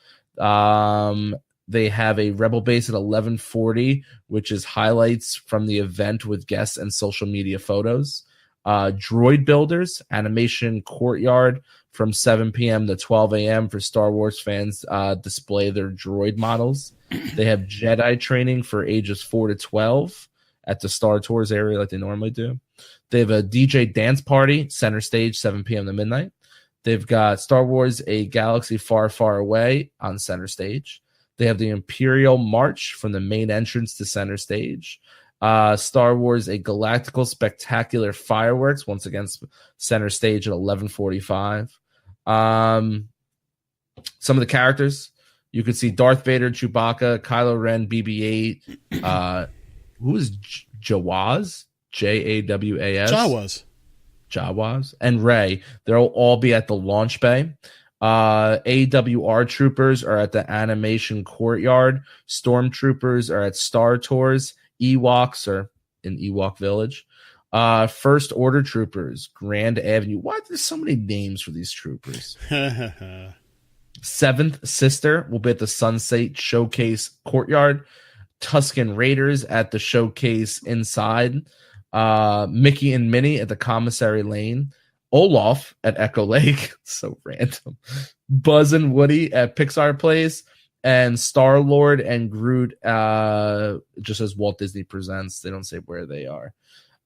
They have a Rebel base at 1140, which is highlights from the event with guests and social media photos. Droid Builders, Animation Courtyard from 7 p.m. to 12 a.m. for Star Wars fans display their droid models. They have Jedi training for ages 4 to 12 at the Star Tours area like they normally do. They have a DJ dance party, center stage, 7 p.m. to midnight. They've got Star Wars A Galaxy Far, Far Away on center stage. They have the Imperial March from the main entrance to center stage. Star Wars A Galactical Spectacular Fireworks, once again, center stage at 11:45. Some of the characters, you could see Darth Vader, Chewbacca, Kylo Ren, BB-8. Who is Jawas? Jawas. Jawas. And Rey. They'll all be at the launch bay. AWR troopers are at the animation courtyard. Stormtroopers are at Star Tours. Ewoks are in Ewok Village. First Order troopers, Grand Avenue. Why there's so many names for these troopers? Seventh Sister will be at the Sunset Showcase courtyard. Tusken Raiders at the showcase inside. Mickey and Minnie at the commissary lane. Olaf at Echo Lake. So random. Buzz and Woody at Pixar Place. And Star-Lord and Groot just as Walt Disney Presents. They don't say where they are.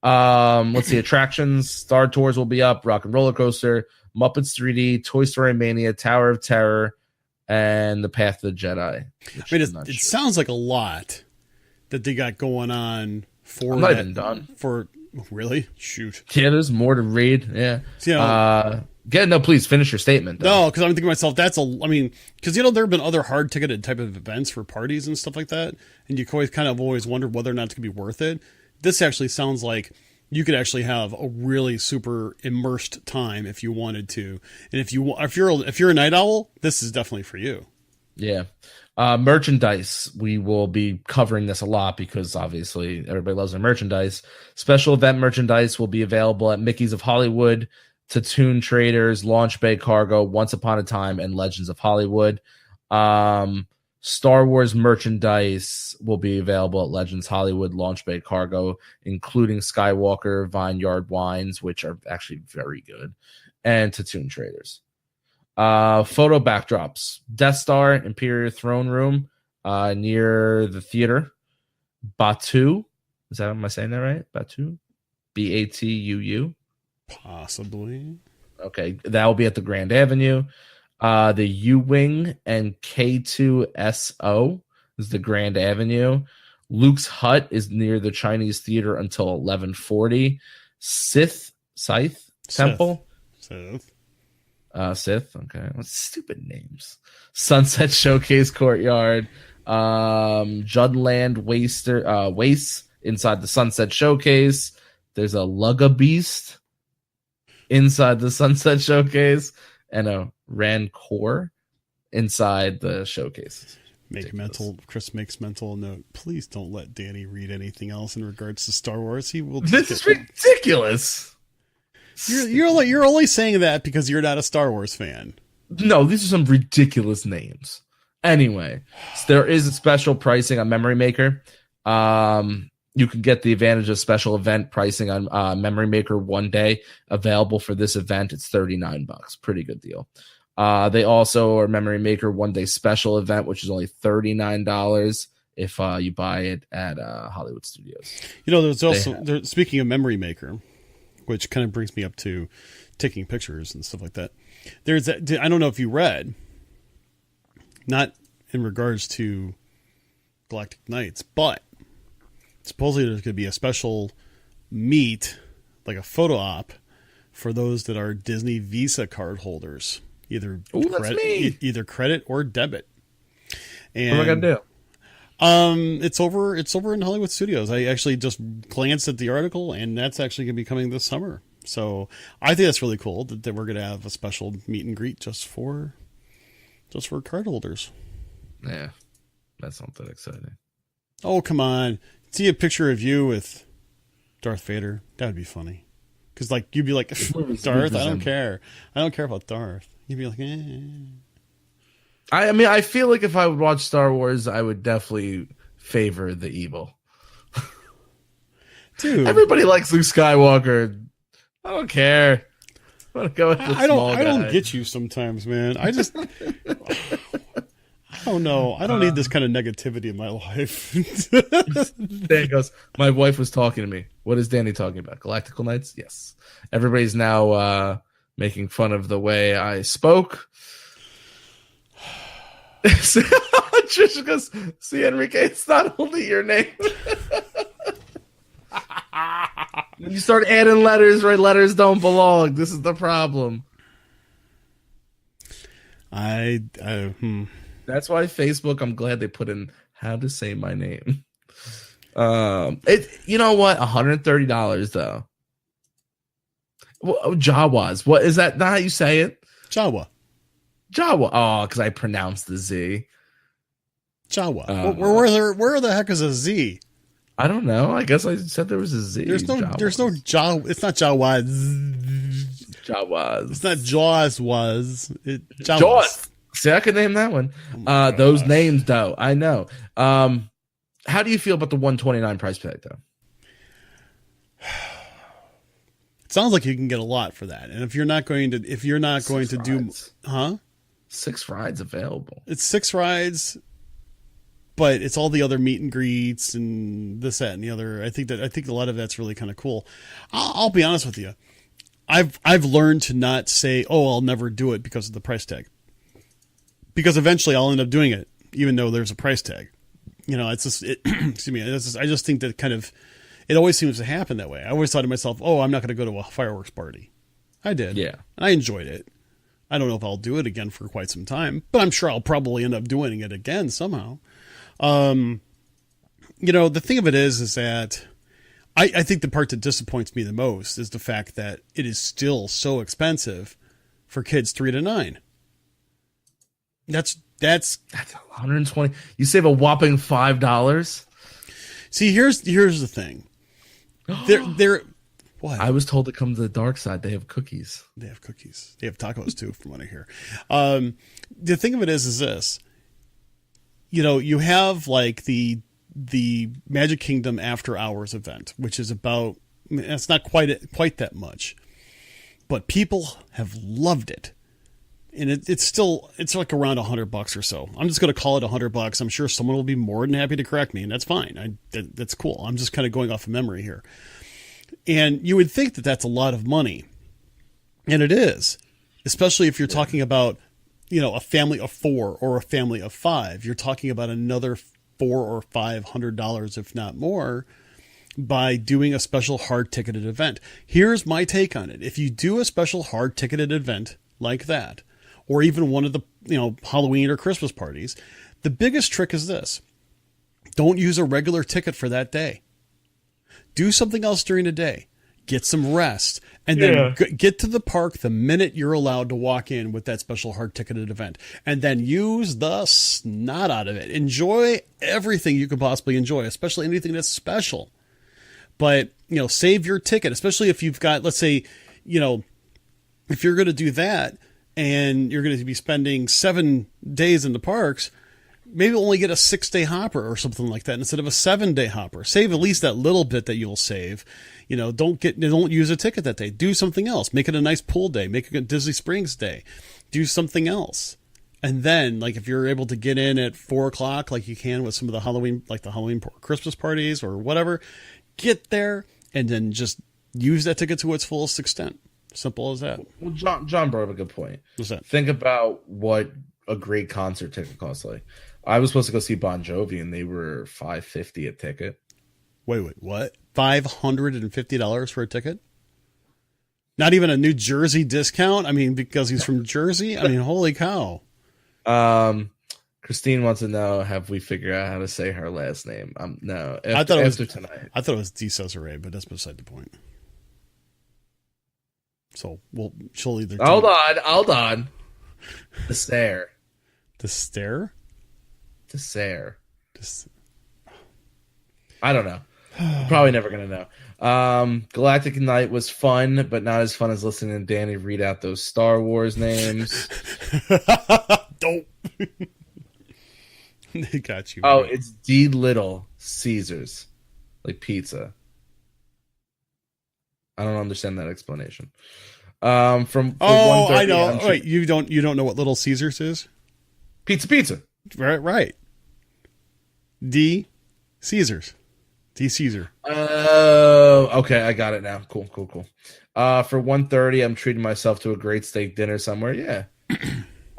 Let's see. Attractions. Star Tours will be up. Rock and Roller Coaster. Muppets 3D. Toy Story Mania. Tower of Terror. And The Path of the Jedi. I mean, it sounds like a lot that they got going on for I'm not even done. For really? Shoot. Yeah, there's more to read. Yeah. So, no, please finish your statement. Though. No, because I'm thinking to myself, because there have been other hard ticketed type of events for parties and stuff like that, and you always wonder whether or not it's gonna be worth it. This actually sounds like you could actually have a really super immersed time if you wanted to, and if you're a night owl, this is definitely for you. Yeah. Merchandise. We will be covering this a lot because obviously everybody loves their merchandise. Special event merchandise will be available at Mickey's of Hollywood, Tattoon Traders, Launch Bay Cargo, Once Upon a Time, and Legends of Hollywood. Star Wars merchandise will be available at Legends Hollywood, Launch Bay Cargo, including Skywalker Vineyard wines, which are actually very good, and Tattoon Traders. Photo backdrops. Death Star, Imperial Throne Room, near the theater. Batu. Am I saying that right? Batu? Batuu? Possibly. Okay. That will be at the Grand Avenue. The U-Wing and K2SO is the Grand Avenue. Luke's Hut is near the Chinese Theater until 11:40. Scythe Temple? Sith. Okay. What stupid names. Sunset Showcase Courtyard. Judland Waste inside the Sunset Showcase. There's a Lugga inside the Sunset Showcase. And a Rancor inside the showcase. Chris makes mental note. Please don't let Danny read anything else in regards to Star Wars. He will. This is ridiculous. You're only saying that because you're not a Star Wars fan. No, these are some ridiculous names. Anyway, so there is a special pricing on Memory Maker. You can get the advantage of special event pricing on Memory Maker one day. Available for this event, it's $39. Pretty good deal. They also are Memory Maker one day special event, which is only $39 if you buy it at Hollywood Studios. There's also speaking of Memory Maker, which kind of brings me up to taking pictures and stuff like that. I don't know if you read, not in regards to Galactic Nights, but supposedly there's going to be a special meet, like a photo op, for those that are Disney Visa card holders, either credit or debit. And what am I going to It's over in Hollywood Studios. I actually just glanced at the article, and that's actually going to be coming this summer. So I think that's really cool that we're going to have a special meet and greet just for card holders. Yeah, that's not that exciting. Oh, come on. See a picture of you with Darth Vader. That would be funny. Because, like, you'd be like, Darth, I don't care. I don't care about Darth. You'd be like, eh. I mean, I feel like if I would watch Star Wars, I would definitely favor the evil. Dude. Everybody likes Luke Skywalker. I don't care. I want to go with the small guy. I don't get you sometimes, man. I just... I don't know. I don't need this kind of negativity in my life. There it goes. My wife was talking to me. What is Danny talking about? Galactical Knights? Yes. Everybody's now making fun of the way I spoke. Trisha goes, see, Enrique, it's not only your name. When you start adding letters where letters don't belong, this is the problem. That's why Facebook, I'm glad they put in how to say my name. You know what? $130 though. Well, Jawas. What is that? Not how you say it? Jawa. Oh, because I pronounced the Z. Jawa. Where the heck is a Z? I don't know. I guess I said there was a Z. There's no Jawa. It's not Jawas. Jawas. It's not Jaws was. Jaws. See, I could name that one. Those names, though, I know. How do you feel about the $129 price tag, though? It sounds like you can get a lot for that, and if you're not going to do, 6 rides available. It's 6 rides, but it's all the other meet and greets and this, that, and the other. I think a lot of that's really kind of cool. I'll be honest with you. I've learned to not say, "Oh, I'll never do it" because of the price tag. Because eventually I'll end up doing it, even though there's a price tag. You know, it's just, excuse me. I just think that kind of, it always seems to happen that way. I always thought to myself, oh, I'm not going to go to a fireworks party. I did. Yeah. I enjoyed it. I don't know if I'll do it again for quite some time, but I'm sure I'll probably end up doing it again somehow. You know, the thing of it is that I think the part that disappoints me the most is the fact that it is still so expensive for kids 3 to 9. That's $120. You save a whopping $5. See, here's the thing. They're what? I was told to come to the dark side. They have cookies. They have cookies. They have tacos too, from what I hear. The thing of it is this. You know, you have like the Magic Kingdom After Hours event, which is about, it's not quite that much, but people have loved it. And it's like around $100 or so. I'm just going to call it $100. I'm sure someone will be more than happy to correct me, and that's fine. That's cool. I'm just kind of going off of memory here. And you would think that that's a lot of money, and it is, especially if you're talking about, you know, a family of 4 or a family of 5. You're talking about another $400 or $500, if not more, by doing a special hard ticketed event. Here's my take on it: if you do a special hard ticketed event like that, or even one of the, you know, Halloween or Christmas parties, the biggest trick is this: don't use a regular ticket for that day. Do something else during the day. Get some rest, and then get to the park the minute you're allowed to walk in with that special hard ticketed event, and then use the snot out of it. Enjoy everything you can possibly enjoy, especially anything that's special. But, you know, save your ticket, especially if you've got, let's say, you know, if you're going to do that and you're going to be spending 7 days in the parks, maybe only get a 6-day hopper or something like that instead of a 7-day hopper. Save at least that little bit that you'll save. You know, don't use a ticket that day. Do something else. Make it a nice pool day. Make it a Disney Springs day. Do something else. And then, like, if you're able to get in at 4:00, like you can with some of the Halloween, like the Halloween Christmas parties or whatever, get there and then just use that ticket to its fullest extent. Simple as that. Well, John brought up a good point. What's that? Think about what a great concert ticket costs. Like, I was supposed to go see Bon Jovi, and they were $550 a ticket. Wait, what? $550 for a ticket? Not even a New Jersey discount? I mean, because he's from Jersey? I mean, holy cow. Christine wants to know, have we figured out how to say her last name? No. I thought it was tonight. I thought it was Cesare, but that's beside the point. So she'll either hold on. The stare. The stare? The stare. I don't know. Probably never gonna know. Galactic Night was fun, but not as fun as listening to Danny read out those Star Wars names. Don't. They got you. Oh, it's D Little Caesars, like pizza. I don't understand that explanation. I know. Wait, you don't know what Little Caesars is? Pizza. Right. D Caesars. D Caesar. Okay, I got it now. Cool. For 1:30, I'm treating myself to a great steak dinner somewhere. Yeah.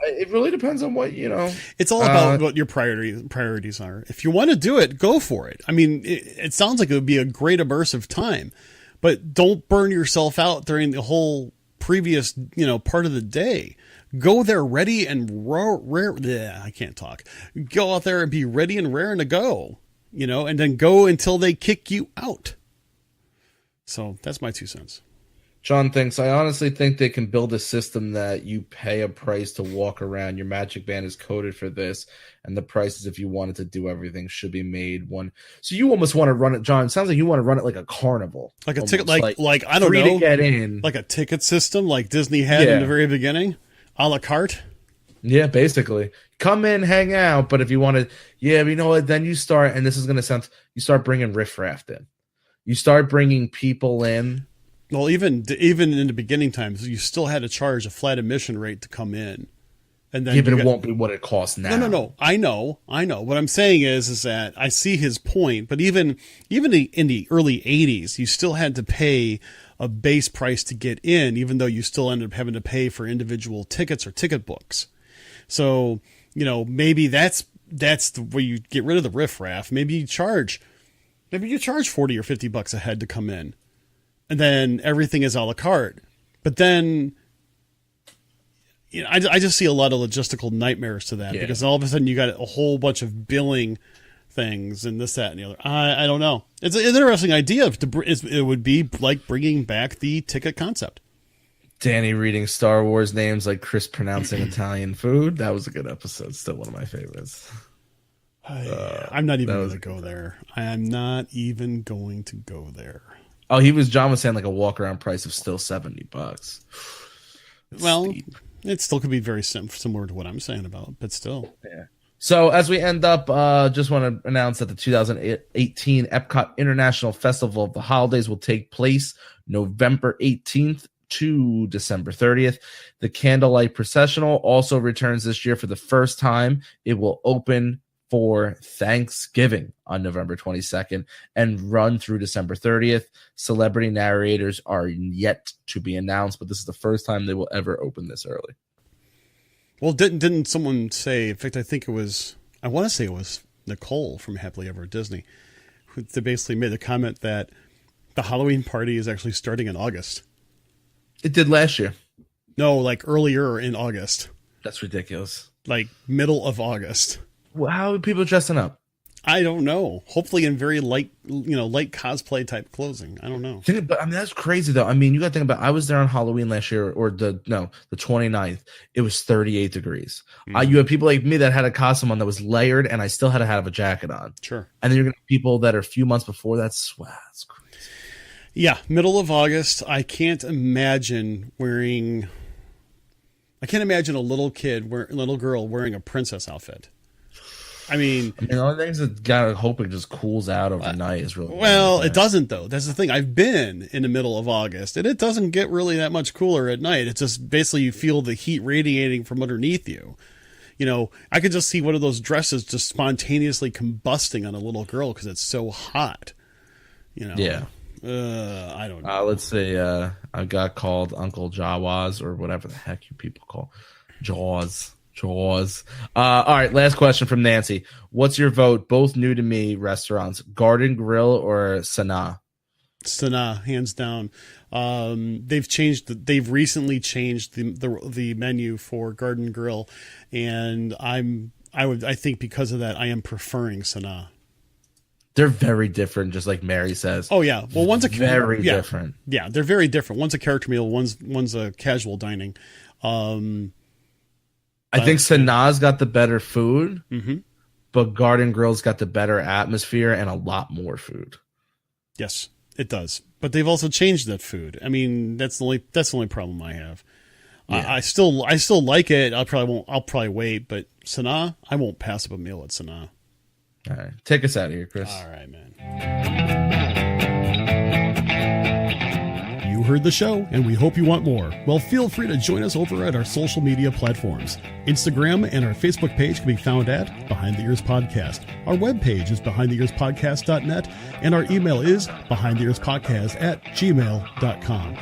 It really depends on what, It's all about what your priorities are. If you want to do it, go for it. I mean, it sounds like it would be a great immersive time, but don't burn yourself out during the whole previous, part of the day. Go there ready and rare. Yeah, I can't talk. Go out there and be ready and raring to go, and then go until they kick you out. So that's my 2 cents. John thinks, I honestly think they can build a system that you pay a price to walk around. Your Magic Band is coded for this, and the prices, if you wanted to do everything, should be made one. So you almost want to run it, John. It sounds like you want to run it like a carnival, like a ticket, like I don't free know, to get in, like a ticket system, like Disney had in the very beginning, a la carte. Yeah, basically, come in, hang out. But if you want to, but you know what? Then you start, and this is going to sound, you start bringing riffraff in. You start bringing people in. Well, even in the beginning times, you still had to charge a flat admission rate to come in, and then but it won't be what it costs now. No. I know. What I'm saying is that I see his point, but even in the early '80s, you still had to pay a base price to get in, even though you still ended up having to pay for individual tickets or ticket books. So maybe that's the way you get rid of the riffraff. Maybe you charge $40 or $50 a head to come in. And then everything is a la carte. But then, I just see a lot of logistical nightmares to that because all of a sudden you got a whole bunch of billing things and this, that, and the other. I don't know. It's an interesting idea. It would be like bringing back the ticket concept. Danny reading Star Wars names like Chris pronouncing Italian food. That was a good episode. Still one of my favorites. I'm not even going to go there. I am not even going to go there. Oh, John was saying like a walk around price of still $70. Well, steep. It still could be very similar to what I'm saying about, but still. Yeah. So as we end up, just want to announce that the 2018 Epcot International Festival of the Holidays will take place November 18th to December 30th. The Candlelight Processional also returns this year for the first time. It will open for Thanksgiving on November 22nd and run through December 30th. Celebrity narrators are yet to be announced, but this is the first time they will ever open this early. Well, didn't someone say, in fact, I want to say it was Nicole from Happily Ever Disney, who basically made the comment that the Halloween party is actually starting in August. It did last year. No, like earlier in August. That's ridiculous. Like middle of August. Well, how are people dressing up? I don't know. Hopefully in very light cosplay type clothing. I don't know. That's crazy though. I mean, you got to think about, I was there on Halloween last year the 29th. It was 38 degrees. You had people like me that had a costume on that was layered and I still had to have a jacket on. Sure. And then you're going to have people that are a few months before that's crazy. Yeah. Middle of August. I can't imagine a little girl wearing a princess outfit. I mean, the only things that gotta hope it just cools out overnight is really well. It doesn't though. That's the thing. I've been in the middle of August, and it doesn't get really that much cooler at night. It's just basically you feel the heat radiating from underneath you. I could just see one of those dresses just spontaneously combusting on a little girl because it's so hot. Yeah. I don't know. Let's see. I got called Uncle Jawas or whatever the heck you people call Jaws. All right, last question from Nancy. What's your vote? Both new to me restaurants, Garden Grill or Sanaa? Sanaa, hands down. They've recently changed the menu for Garden Grill, and I'm I think because of that, I am preferring Sanaa. They're very different, just like Mary says. Oh yeah, well one's a very different. Yeah, they're very different. One's a character meal. One's a casual dining. I think Sanaa's got the better food, but Garden Grill's got the better atmosphere and a lot more food. Yes, it does. But they've also changed that food. I mean, that's the only problem I have. Yeah. I still like it. I'll probably wait, but Sanaa, I won't pass up a meal at Sanaa. All right. Take us out of here, Chris. All right, man. You heard the show, and we hope you want more. Well, feel free to join us over at our social media platforms. Instagram and our Facebook page can be found at Behind the Ears Podcast. Our webpage is behindtheearspodcast.net, and our email is behindtheearspodcast@gmail.com.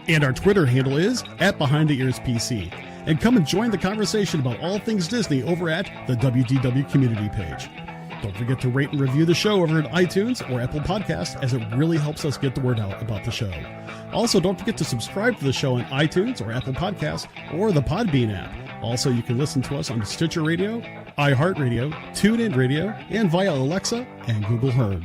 And our Twitter handle is @BehindTheEarsPC. And come and join the conversation about all things Disney over at the WDW community page. Don't forget to rate and review the show over at iTunes or Apple Podcasts, as it really helps us get the word out about the show. Also, don't forget to subscribe to the show on iTunes or Apple Podcasts or the Podbean app. Also, you can listen to us on Stitcher Radio, iHeartRadio, TuneIn Radio, and via Alexa and Google Home.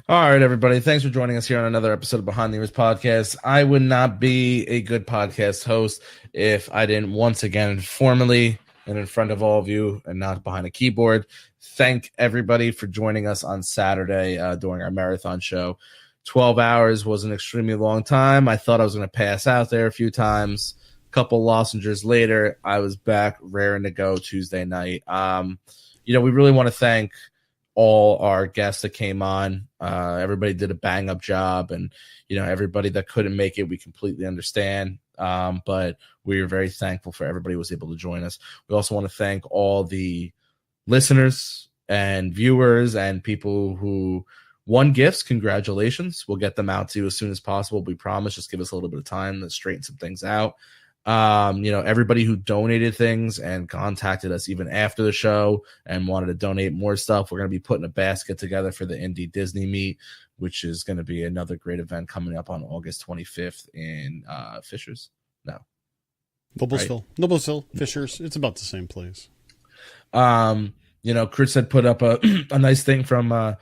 All right, everybody. Thanks for joining us here on another episode of Behind the Ears Podcast. I would not be a good podcast host if I didn't once again formally and in front of all of you and not behind a keyboard thank everybody for joining us on Saturday during our marathon show. 12 hours was an extremely long time. I thought I was going to pass out there a few times. A couple lozenges later, I was back raring to go Tuesday night. We really want to thank all our guests that came on. Everybody did a bang up job, and everybody that couldn't make it, we completely understand. But we are very thankful for everybody who was able to join us. We also want to thank all the listeners and viewers and people who won gifts. Congratulations. We'll get them out to you as soon as possible. We promise. Just give us a little bit of time to straighten some things out. Everybody who donated things and contacted us even after the show and wanted to donate more stuff, we're going to be putting a basket together for the Indie Disney Meet, which is going to be another great event coming up on August 25th in Fishers. No. Noblesville. Right? Noblesville, Fishers. It's about the same place. Chris had put up a nice thing from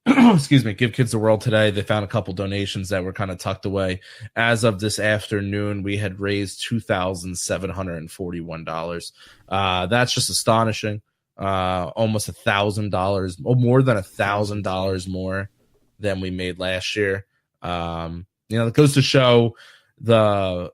excuse me, Give Kids the World today. They found a couple donations that were kind of tucked away. As of this afternoon, we had raised $2,741. That's just astonishing. Almost $1,000, or more than $1,000 more than we made last year. It goes to show the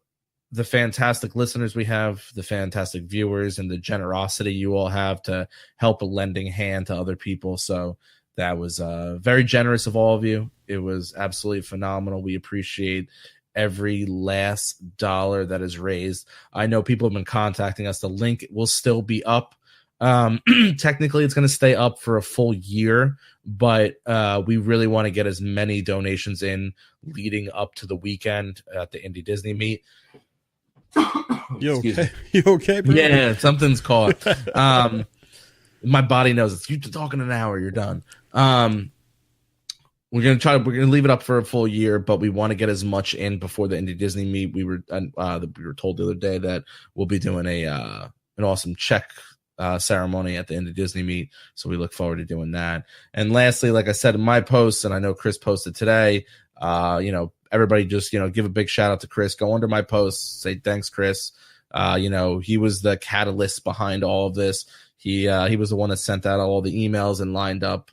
fantastic listeners we have, the fantastic viewers, and the generosity you all have to help a lending hand to other people. So that was very generous of all of you. It was absolutely phenomenal. We appreciate every last dollar that is raised. I know people have been contacting us. The link will still be up. Technically, it's going to stay up for a full year, but we really want to get as many donations in leading up to the weekend at the Indie Disney Meet. You okay? You okay, bro? Yeah, something's caught. My body knows it's you talking an hour, you're done. We're gonna leave it up for a full year, but we want to get as much in before the Indie Disney Meet. We were told the other day that we'll be doing an awesome check ceremony at the Indie Disney Meet, so we look forward to doing that. And lastly, like I said in my post, and I know Chris posted today, everybody just give a big shout out to Chris. Go under my post, say thanks, Chris. He was the catalyst behind all of this. He was the one that sent out all the emails and lined up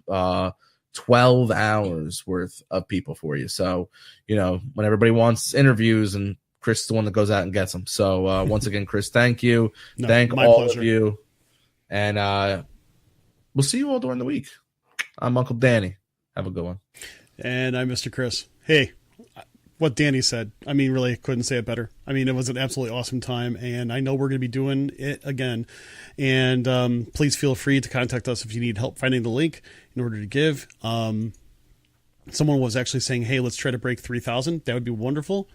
12 hours worth of people for you. So, when everybody wants interviews, and Chris is the one that goes out and gets them. So once again, Chris, thank you. Thank all pleasure. Of you. And we'll see you all during the week. I'm Uncle Danny. Have a good one. And I'm Mr. Chris. Hey, what Danny said, I mean, really couldn't say it better. I mean, it was an absolutely awesome time, and I know we're going to be doing it again. And please feel free to contact us if you need help finding the link in order to give. Someone was actually saying, hey, let's try to break 3,000. That would be wonderful.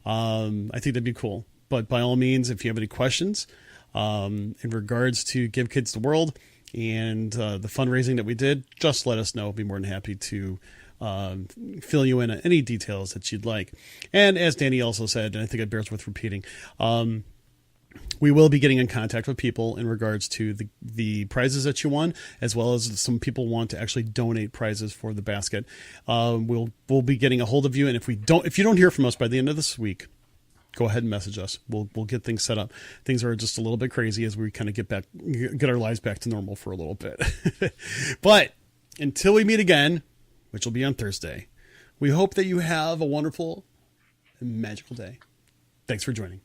I think that'd be cool. But by all means, if you have any questions in regards to Give Kids the World and the fundraising that we did, just let us know. I'll be more than happy to fill you in on any details that you'd like. And as Danny also said, and I think it bears worth repeating, we will be getting in contact with people in regards to the prizes that you won, as well as some people want to actually donate prizes for the basket. We'll be getting a hold of you, and if you don't hear from us by the end of this week, go ahead and message us. We'll get things set up. Things are just a little bit crazy as we kind of get our lives back to normal for a little bit. But until we meet again, which will be on Thursday, we hope that you have a wonderful and magical day. Thanks for joining.